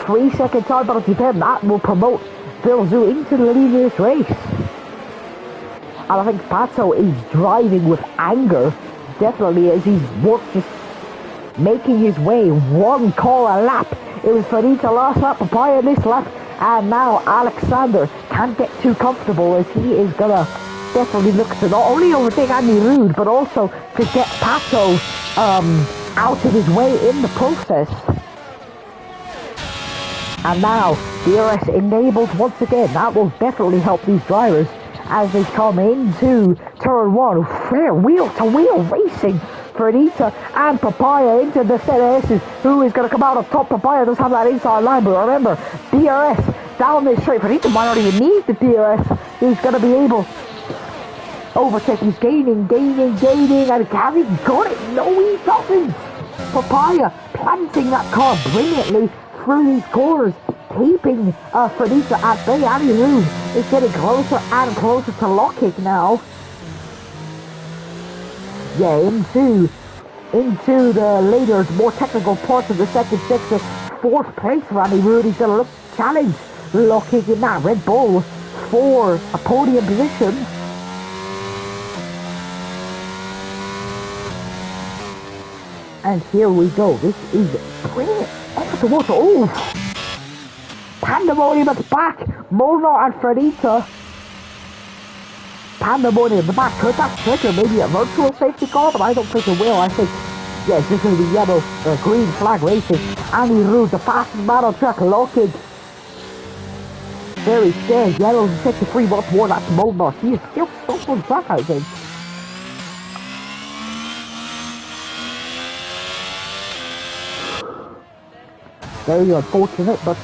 3-second time penalty for him. That will promote Phil Zhu into the lead of this race. And I think Pato is driving with anger. Definitely, as he's just making his way 1 car a lap. It was Fredita last lap, Papaya this lap. And now Alexander can't get too comfortable, as he is going to definitely look to not only overtake Andy Rude, but also to get Pato out of his way in the process. And now DRS enabled once again. That will definitely help these drivers as they come into turn 1. Fair wheel-to-wheel racing. Fredita and Papaya into the ZS's. Who is going to come out on top? Papaya does have that inside line, but remember, DRS down this straight. Fredita might not even need the DRS. He's going to be able overtake. He's gaining, and has he got it? No, he doesn't. Papaya planting that car brilliantly through these corners, keeping Fredita at bay. Annie Rude is getting closer and closer to Lockheed now. Yeah, into the later, more technical parts of the second sector. 4th place for Andy Rude. He's going to look to challenge Lockheed in that Red Bull for a podium position. And here we go. This is brilliant. Effort to watch. Pandemonium at the back. Molnar and Fredita. Pandemonium at the back. Could that trigger maybe a virtual safety car? But I don't think it will. I think, yeah, it's just going to be yellow or green flag racing. Andy Rude, the fastest man on track. Lockheed very scared. Yellow 63 miles more. That's Molnar. He is still stuck on track, I think. Very unfortunate, but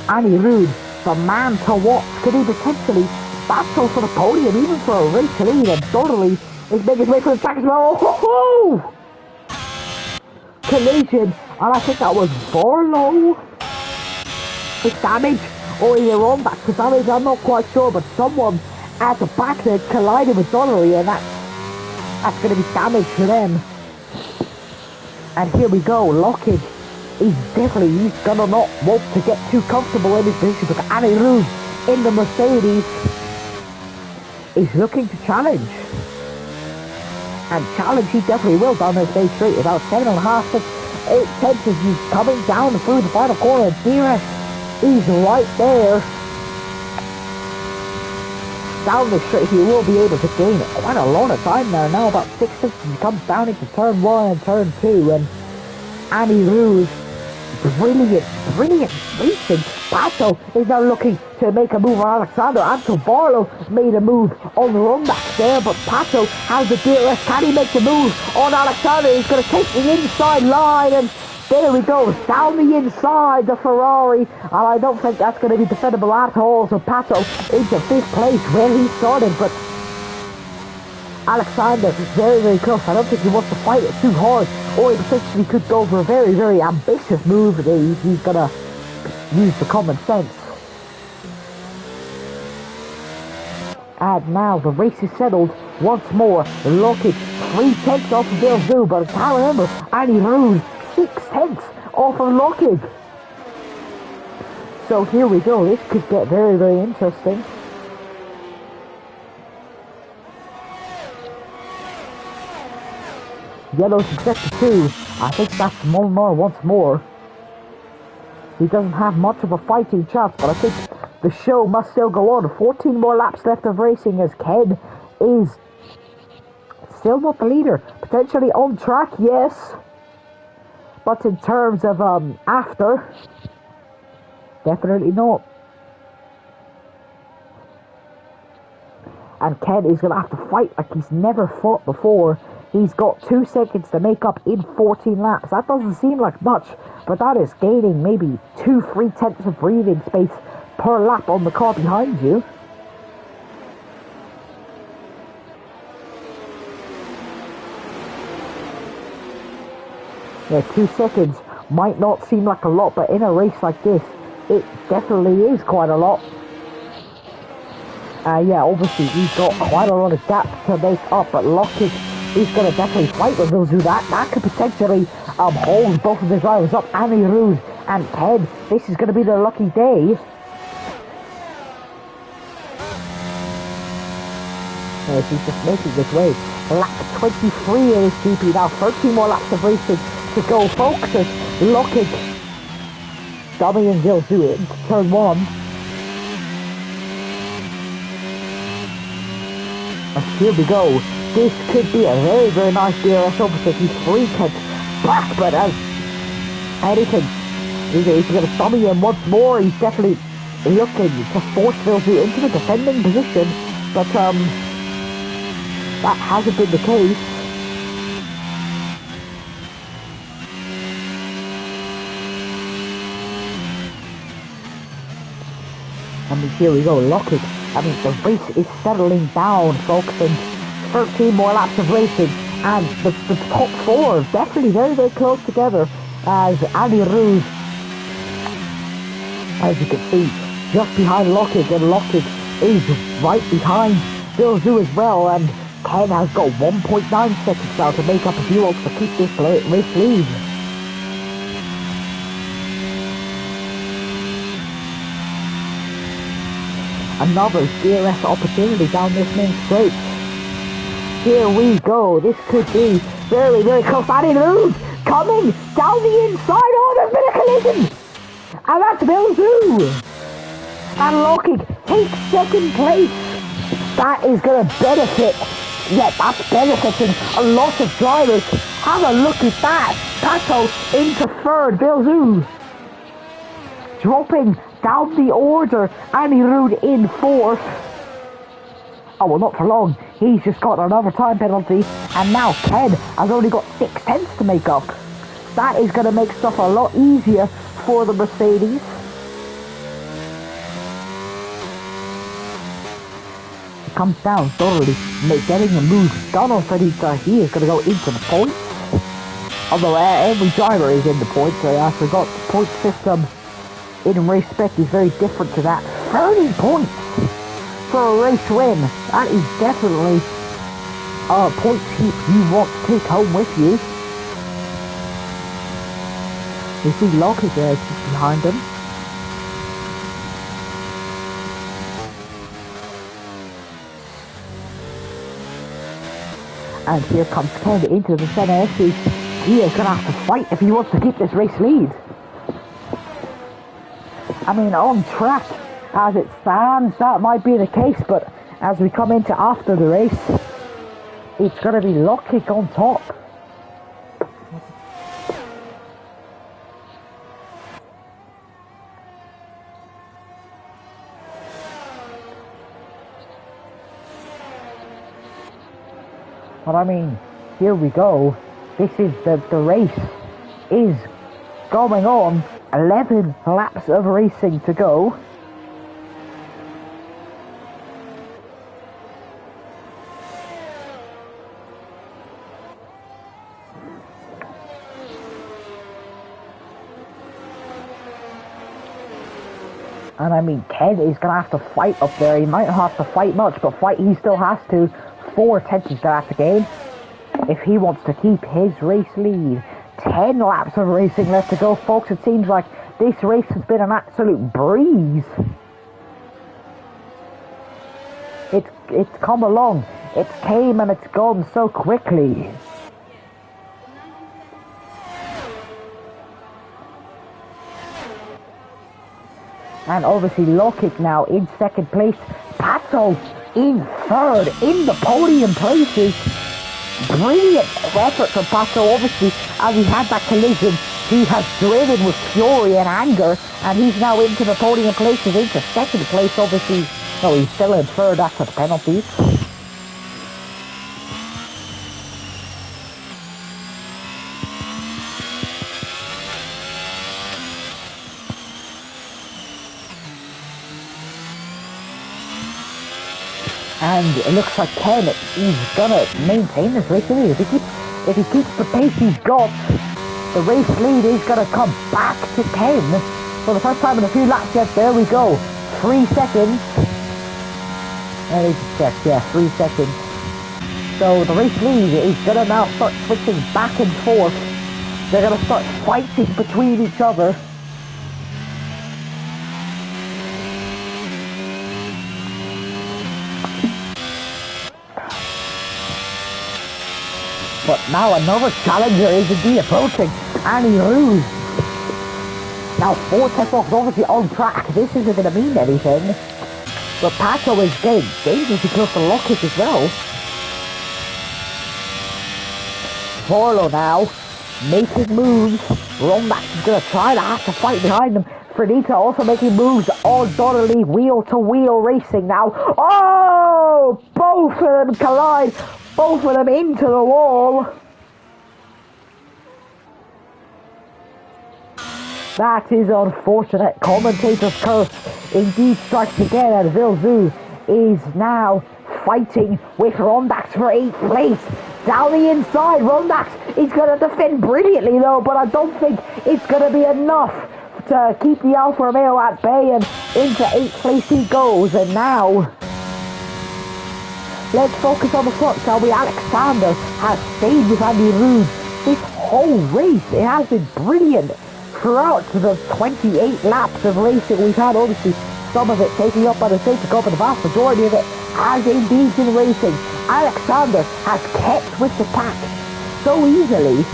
Andy Rude, the man to watch. Could he potentially battle for the podium, even for a race lead? And Donnelly is making his way for the track as well. Oh, collision, and I think that was Varlo. It's damage, or is it wrong back for damage? I'm not quite sure, but someone at the back there collided with Donnelly, and that's going to be damage for them. And here we go, Lockheed. He's gonna not want to get too comfortable in his position, but Andy Rude in the Mercedes is looking to challenge. And challenge he definitely will down this stage straight. About 7.5 to 8 tenths as he's coming down through the final corner. DRS is right there. down the straight, he will be able to gain quite a lot of time there. Now about 6 seconds, he comes down into turn 1 and turn 2, and Annie Rue's brilliant racing. Pato is now looking to make a move on Alexander. Anto Barlow made a move on the run back there, but Pato has the DRS. Can he make the move on Alexander? He's going to take the inside line, and there we go, down the inside, the Ferrari, and I don't think that's going to be defendable at all. So Pato into 5th place where he started, but Alexander very close. I don't think he wants to fight it too hard, or he potentially could go for a very ambitious move. He's going to use the common sense. And now the race is settled once more. Lockett 3/10 off of Bill Zoo, but I can't remember, Annie Rude 6/10 off of Lockett. So here we go, this could get very interesting. Yellow's in sector 2. I think that's Molnar once more. He doesn't have much of a fighting chance, but I think the show must still go on. 14 more laps left of racing as Ken is still not the leader. Potentially on track, yes. But in terms of after, definitely not. And Ken is going to have to fight like he's never fought before. He's got 2 seconds to make up in 14 laps. That doesn't seem like much, but that is gaining maybe 2-3 of breathing space per lap on the car behind you. Yeah, 2 seconds might not seem like a lot, but in a race like this, it definitely is quite a lot. Yeah, obviously he's got quite a lot of gap to make up, but Lockett is going to definitely fight with those who that could potentially hold both of the drivers up. Annie Rude and Ted, this is going to be their lucky day. Yes, he's just making his way. Lap 23 in his GP now, 13 more laps of racing to go, folks, as Lockett, Dummy and Gil do it into turn 1. And here we go. This could be a very nice DRS overtake. He's 3/10 back, but as anything, he's going to dummy him once more. He's definitely looking to force Vilzu into the defending position, but that hasn't been the case. I mean, here we go, Lockett. I mean, the race is settling down, folks, and 13 more laps of racing, and the top 4 definitely very close together, as Annie Rude, as you can see, just behind Lockett, and Lockett is right behind Bill Zoo as well, and Ken has got 1.9 seconds now to make up if he wants to keep this race lead. Another DRS opportunity down this main straight. Here we go. This could be very close. Annie Rude coming down the inside. Oh, there's been a collision. And that's Bill Zoo. And Lockett takes 2nd place. That is going to benefit. Yeah, that's benefiting a lot of drivers. Have a look at that. Pato into 3rd. Bill Zoo dropping down the order. Annie Rude in 4th. Oh, well, not for long. He's just got another time penalty. And now Ken has only got 6/10 to make up. That is going to make stuff a lot easier for the Mercedes. He comes down thoroughly, getting the move done on Frederica. He is going to go into the points. Although every driver is in the points. I forgot the point system in Race Spec is very different to that. 30 points for a race win. That is definitely a point heap you want to take home with you. You see Lockett there just behind him. And here comes Ken into the center. He is going to have to fight if he wants to keep this race lead. I mean, on track as it stands, that might be the case, but as we come into after the race, it's going to be Lockkick on top. But I mean, here we go. This is the race is going on. 11 laps of racing to go. And I mean, Ken is going to have to fight up there. He might not have to fight much, but fight he still has to. 4 tenths he's going to have to gain if he wants to keep his race lead. 10 laps of racing left to go, folks. It seems like this race has been an absolute breeze. It's come along. It came and it's gone so quickly. And obviously Lockkick now in second place. Pato in third in the podium places. Brilliant effort from Pato. Obviously, as he had that collision, he has driven with fury and anger, and he's now into the podium places, into second place. Obviously, no, he's still in third after the penalties. And it looks like Ken is gonna maintain this race lead. If he keeps the pace he's got, the race lead is gonna come back to Ken for the first time in a few laps. Yet there we go, 3 seconds. Let me check. Yeah, 3 seconds. So the race lead is gonna now start switching back and forth. They're gonna start fighting between each other. But now another challenger is indeed approaching, and he loses. Now 4 Teslas obviously on track. This isn't going to mean anything. But Pato is getting dangerously close to Lockkick as well. Forlo now making moves. Rombax is going to try to have to fight behind him. Fredita also making moves on Donnelly, wheel to wheel racing now. Oh! Both of them collide. Both of them into the wall. That is unfortunate. Commentator's curse indeed strikes again, and Vilzu is now fighting with Rondax for 8th place. Down the inside, Rondax is going to defend brilliantly though, but I don't think it's going to be enough to keep the Alfa Romeo at bay, and into 8th place he goes. And now let's focus on the front, shall we? Alexander has stayed with Andy Rude this whole race. It has been brilliant throughout the 28 laps of racing we've had. Obviously, some of it taking up by the safety car, but the vast majority of it has indeed been racing. Alexander has kept with the pack so easily.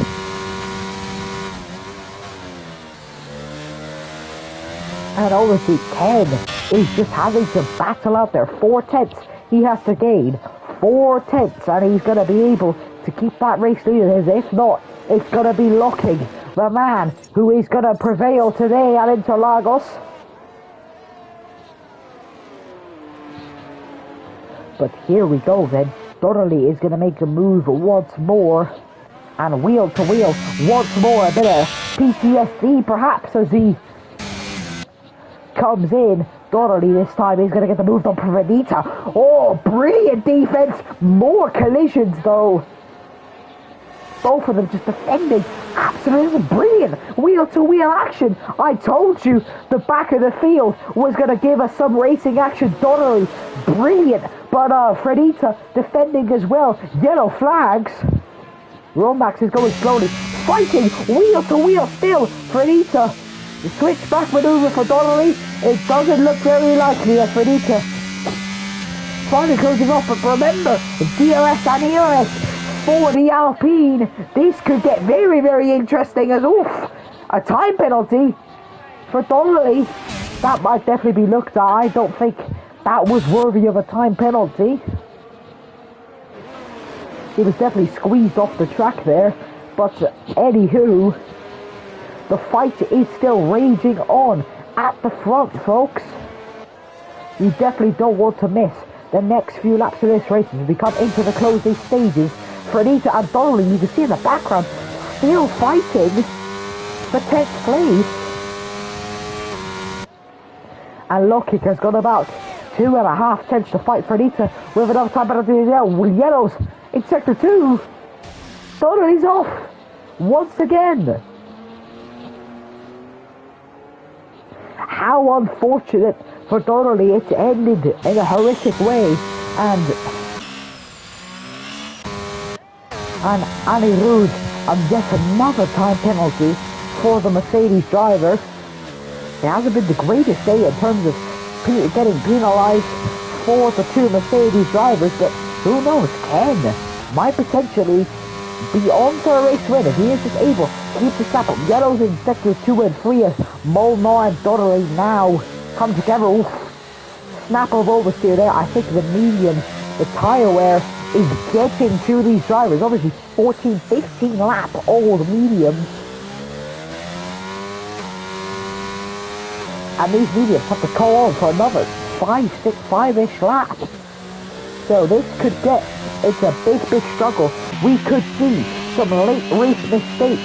And obviously, Ken is just having to battle out there. 4 tenths. He has to gain 4 tenths, and he's going to be able to keep that race lead. If not, it's going to be Lockkick, the man who is going to prevail today at Interlagos. But here we go then. Donnelly is going to make a move once more, and wheel to wheel once more. A bit of PTSD perhaps as he comes in. Donnelly this time is going to get the move on Provendita. Oh, brilliant defense. More collisions though. Both of them just defending. Absolutely brilliant. Wheel to wheel action. I told you the back of the field was going to give us some racing action. Donnelly, brilliant. But Fredita defending as well. Yellow flags. Romax is going slowly. Fighting. Wheel to wheel still. Fredita. The switchback maneuver for Donnelly. It doesn't look very likely as Fredita finally closing off. But remember, DRS and ERS for the Alpine. This could get very, very interesting as a time penalty for Donnelly. That might definitely be looked at. I don't think That was worthy of a time penalty. He was definitely squeezed off the track there. But anywho, the fight is still raging on at the front, folks. You definitely don't want to miss the next few laps of this race as we come into the closing stages. Frenita and Donnelly, you can see in the background, still fighting for 10th place. And Lockett has got about 2.5 tenths to fight Frenita with enough time penalty as well. Yellows in sector 2. Donnelly's off once again. How unfortunate for Donnelly. It ended in a horrific way, and Annie Rude, and yet another time penalty for the Mercedes driver. It hasn't been the greatest day in terms of getting penalised for the two Mercedes drivers, but who knows, Ken might potentially be on to a race win if he is just able to keep the snap up. Yellows in sectors 2 and 3 as Molnar and Donnelly now come together. Oof. Snap of oversteer there. I think the medium, the tyre wear is getting to these drivers. Obviously 14, 15 lap old mediums. And these mediums have to go on for another 5-ish lap. So this could get, it's a big struggle. We could see some late race mistakes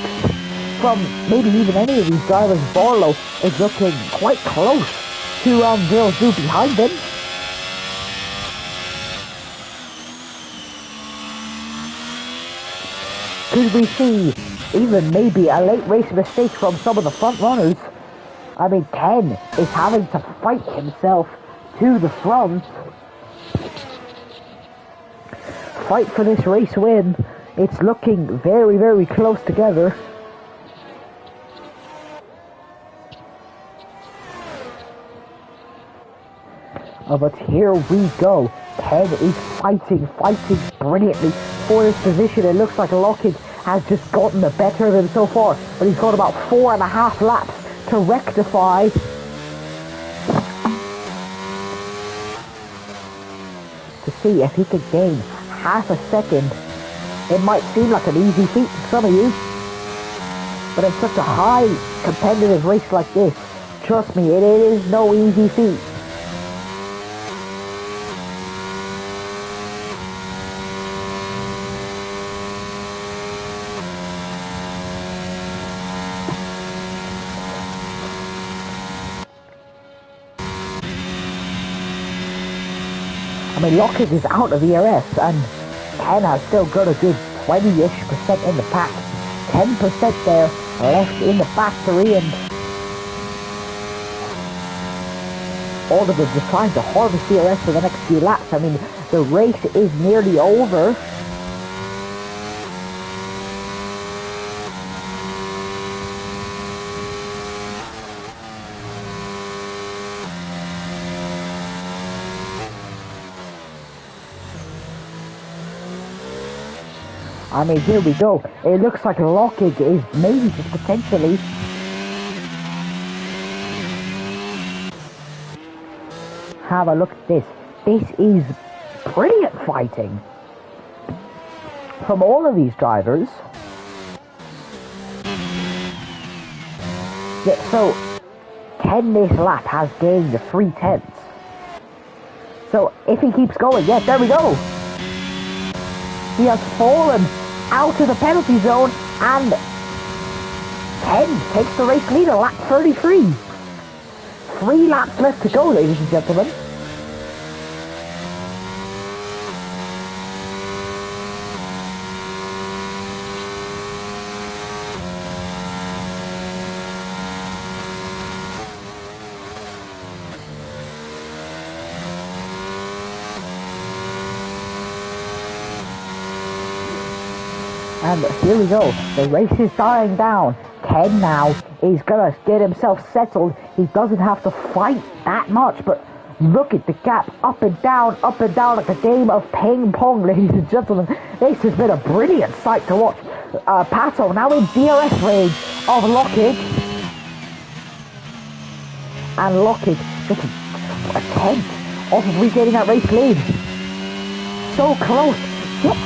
from maybe even any of these drivers. Barlow is looking quite close to Girls Do behind him. Could we see even maybe a late race mistake from some of the front runners? I mean, Ken is having to fight himself to the front. Fight for this race win. It's looking very close together. But here we go. Ken is fighting brilliantly for his position. It looks like Lockett has just gotten the better of him so far, but he's got about 4.5 laps to rectify. To see if he could gain half a second. It might seem like an easy feat to some of you, but in such a high competitive race like this, trust me, it is no easy feat. I mean, Lockett is out of ERS, and Ken has still got a good 20-ish% in the pack. 10% there left in the battery, and all of them just trying to harvest ERS for the next few laps. I mean, the race is nearly over. I mean, here we go. It looks like Lockett is maybe just potentially have a look at this. This is brilliant fighting from all of these drivers. Yeah, so Ken this lap has gained 3/10. So if he keeps going, yes, there we go. He has fallen out of the penalty zone, and Ken takes the race lead at lap 33. 3 laps left to go, ladies and gentlemen. And here we go. The race is dying down. Ken now is going to get himself settled. He doesn't have to fight that much, but look at the gap. Up and down like a game of ping pong, ladies and gentlemen. This has been a brilliant sight to watch. Pato now in DRS range of Lockett. And Lockett getting a 10th of regaining that race lead. So close, yet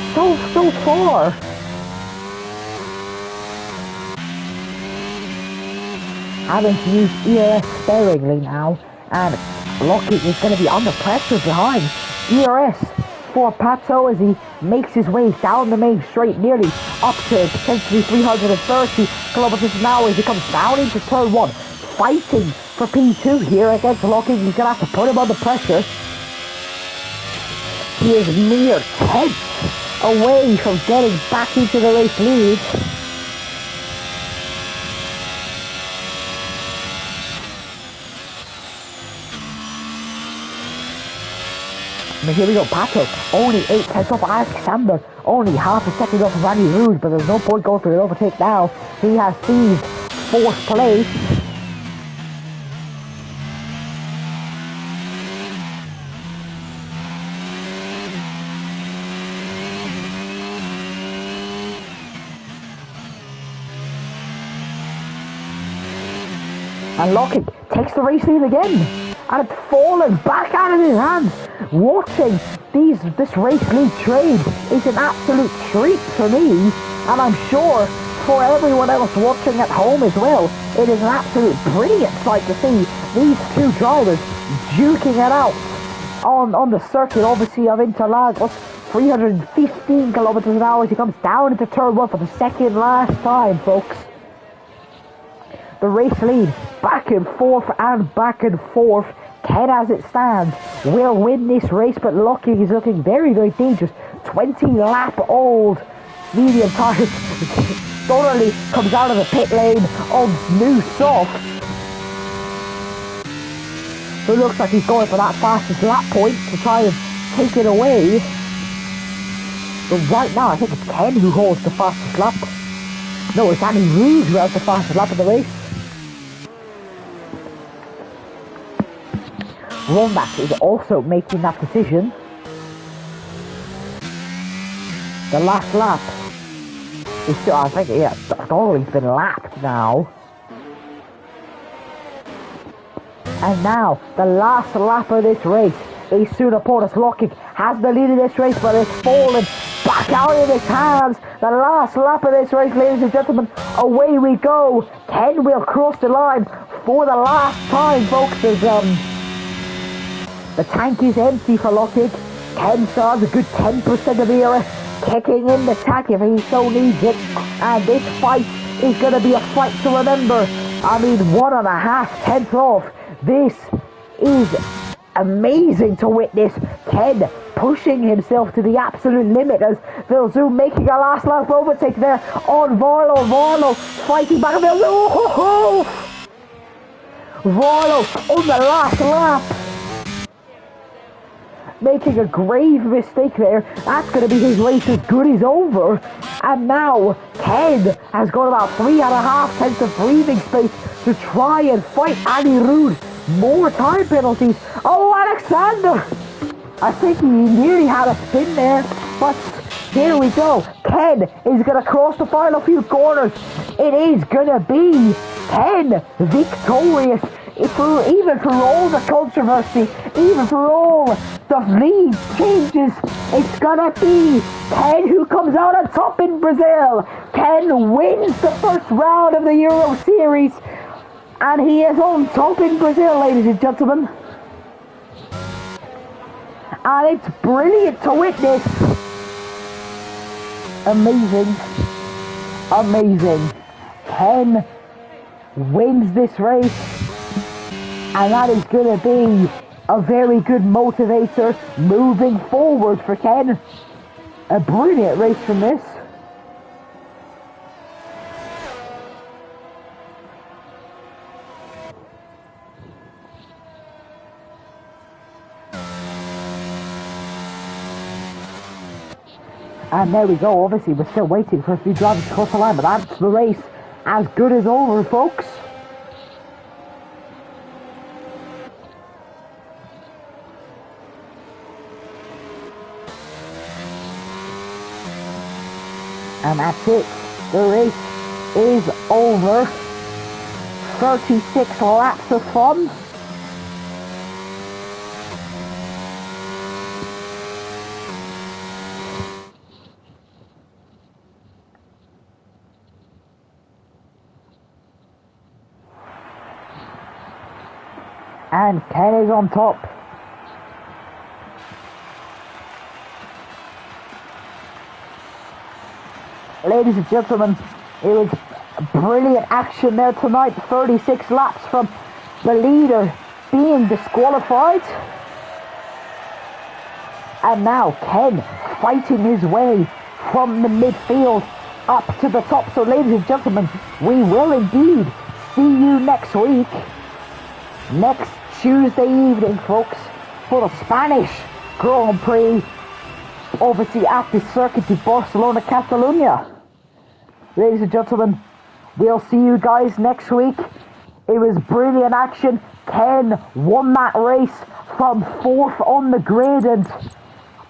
so far. Having to use ERS sparingly now, and Lucky is going to be under pressure behind ERS for Pato as he makes his way down the main straight, nearly up to potentially 330 kilometers an hour as he comes down into turn 1, fighting for P2 here against Lucky. He's going to have to put him under pressure. He is mere tenths away from getting back into the race lead. I mean, here we go, Pato, only 8 tenths off Alexander, only half a second off of Andy Rude, but there's no point going for an overtake now. He has seized 4th place. And Lockett takes the race lead again. And it's fallen back out of his hands. Watching this race lead trade is an absolute treat for me, and I'm sure for everyone else watching at home as well. It is an absolute brilliant sight to see these two drivers duking it out on the circuit, obviously, of Interlagos. 315 kilometers an hour as he comes down into turn 1 for the second last time, folks. The race lead back and forth and back and forth. Ken, as it stands, will win this race, but Lucky is looking very, very dangerous. 20-lap-old medium tires. Thoroughly comes out of the pit lane on new softs. So it looks like he's going for that fastest lap point to try and take it away. But right now, I think it's Ken who holds the fastest lap. No, it's Andy Rude who has the fastest lap of the race. Ronback is also making that decision. The last lap is still, I think, yeah, Dolly's been lapped now. And now, the last lap of this race is soon upon us. Lockett has the lead of this race, but it's fallen back out of his hands. The last lap of this race, ladies and gentlemen, away we go. Ken will cross the line for the last time, folks, as the tank is empty for Lockett. Ken still has a good 10% of ERS kicking in the tank if he so needs it. And this fight is going to be a fight to remember. I mean, 1.5 tenths off. This is amazing to witness. Ken pushing himself to the absolute limit as Vilzoom making a last lap overtake there on Varlo. Varlo fighting back. Oh, Varlo on the last lap, making a grave mistake there. That's going to be his race as good as over. And now Ken has got about 3.5 tenths of breathing space to try and fight Andy Rude. More time penalties. Oh, Alexander! I think he nearly had a spin there, but here we go. Ken is going to cross the final few corners. It is going to be Ken victorious. Even for all the controversy, even for all the lead changes, it's gonna be Ken who comes out on top in Brazil. Ken wins the first round of the Euro Series, and he is on top in Brazil, ladies and gentlemen. And it's brilliant to witness. Amazing. Amazing. Ken wins this race. And that is going to be a very good motivator moving forward for Ken. A brilliant race from this. And there we go. Obviously, we're still waiting for a few drivers to cross the line, but that's the race as good as over, folks. And that's it. The race is over. 36 laps of fun. And Ken is on top. Ladies and gentlemen, it was brilliant action there tonight. 36 laps from the leader being disqualified. And now Ken fighting his way from the midfield up to the top. So ladies and gentlemen, we will indeed see you next week. Next Tuesday evening, folks, for the Spanish Grand Prix. Obviously at the Circuit de Barcelona, Catalunya. Ladies and gentlemen, we'll see you guys next week. It was brilliant action. Ken won that race from 4th on the grid, and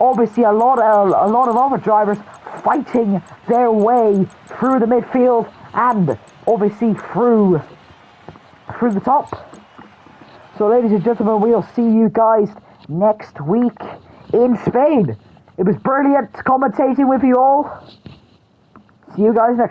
obviously a lot of other drivers fighting their way through the midfield and obviously through the top. So ladies and gentlemen, we'll see you guys next week in Spain. It was brilliant commentating with you all. See you guys next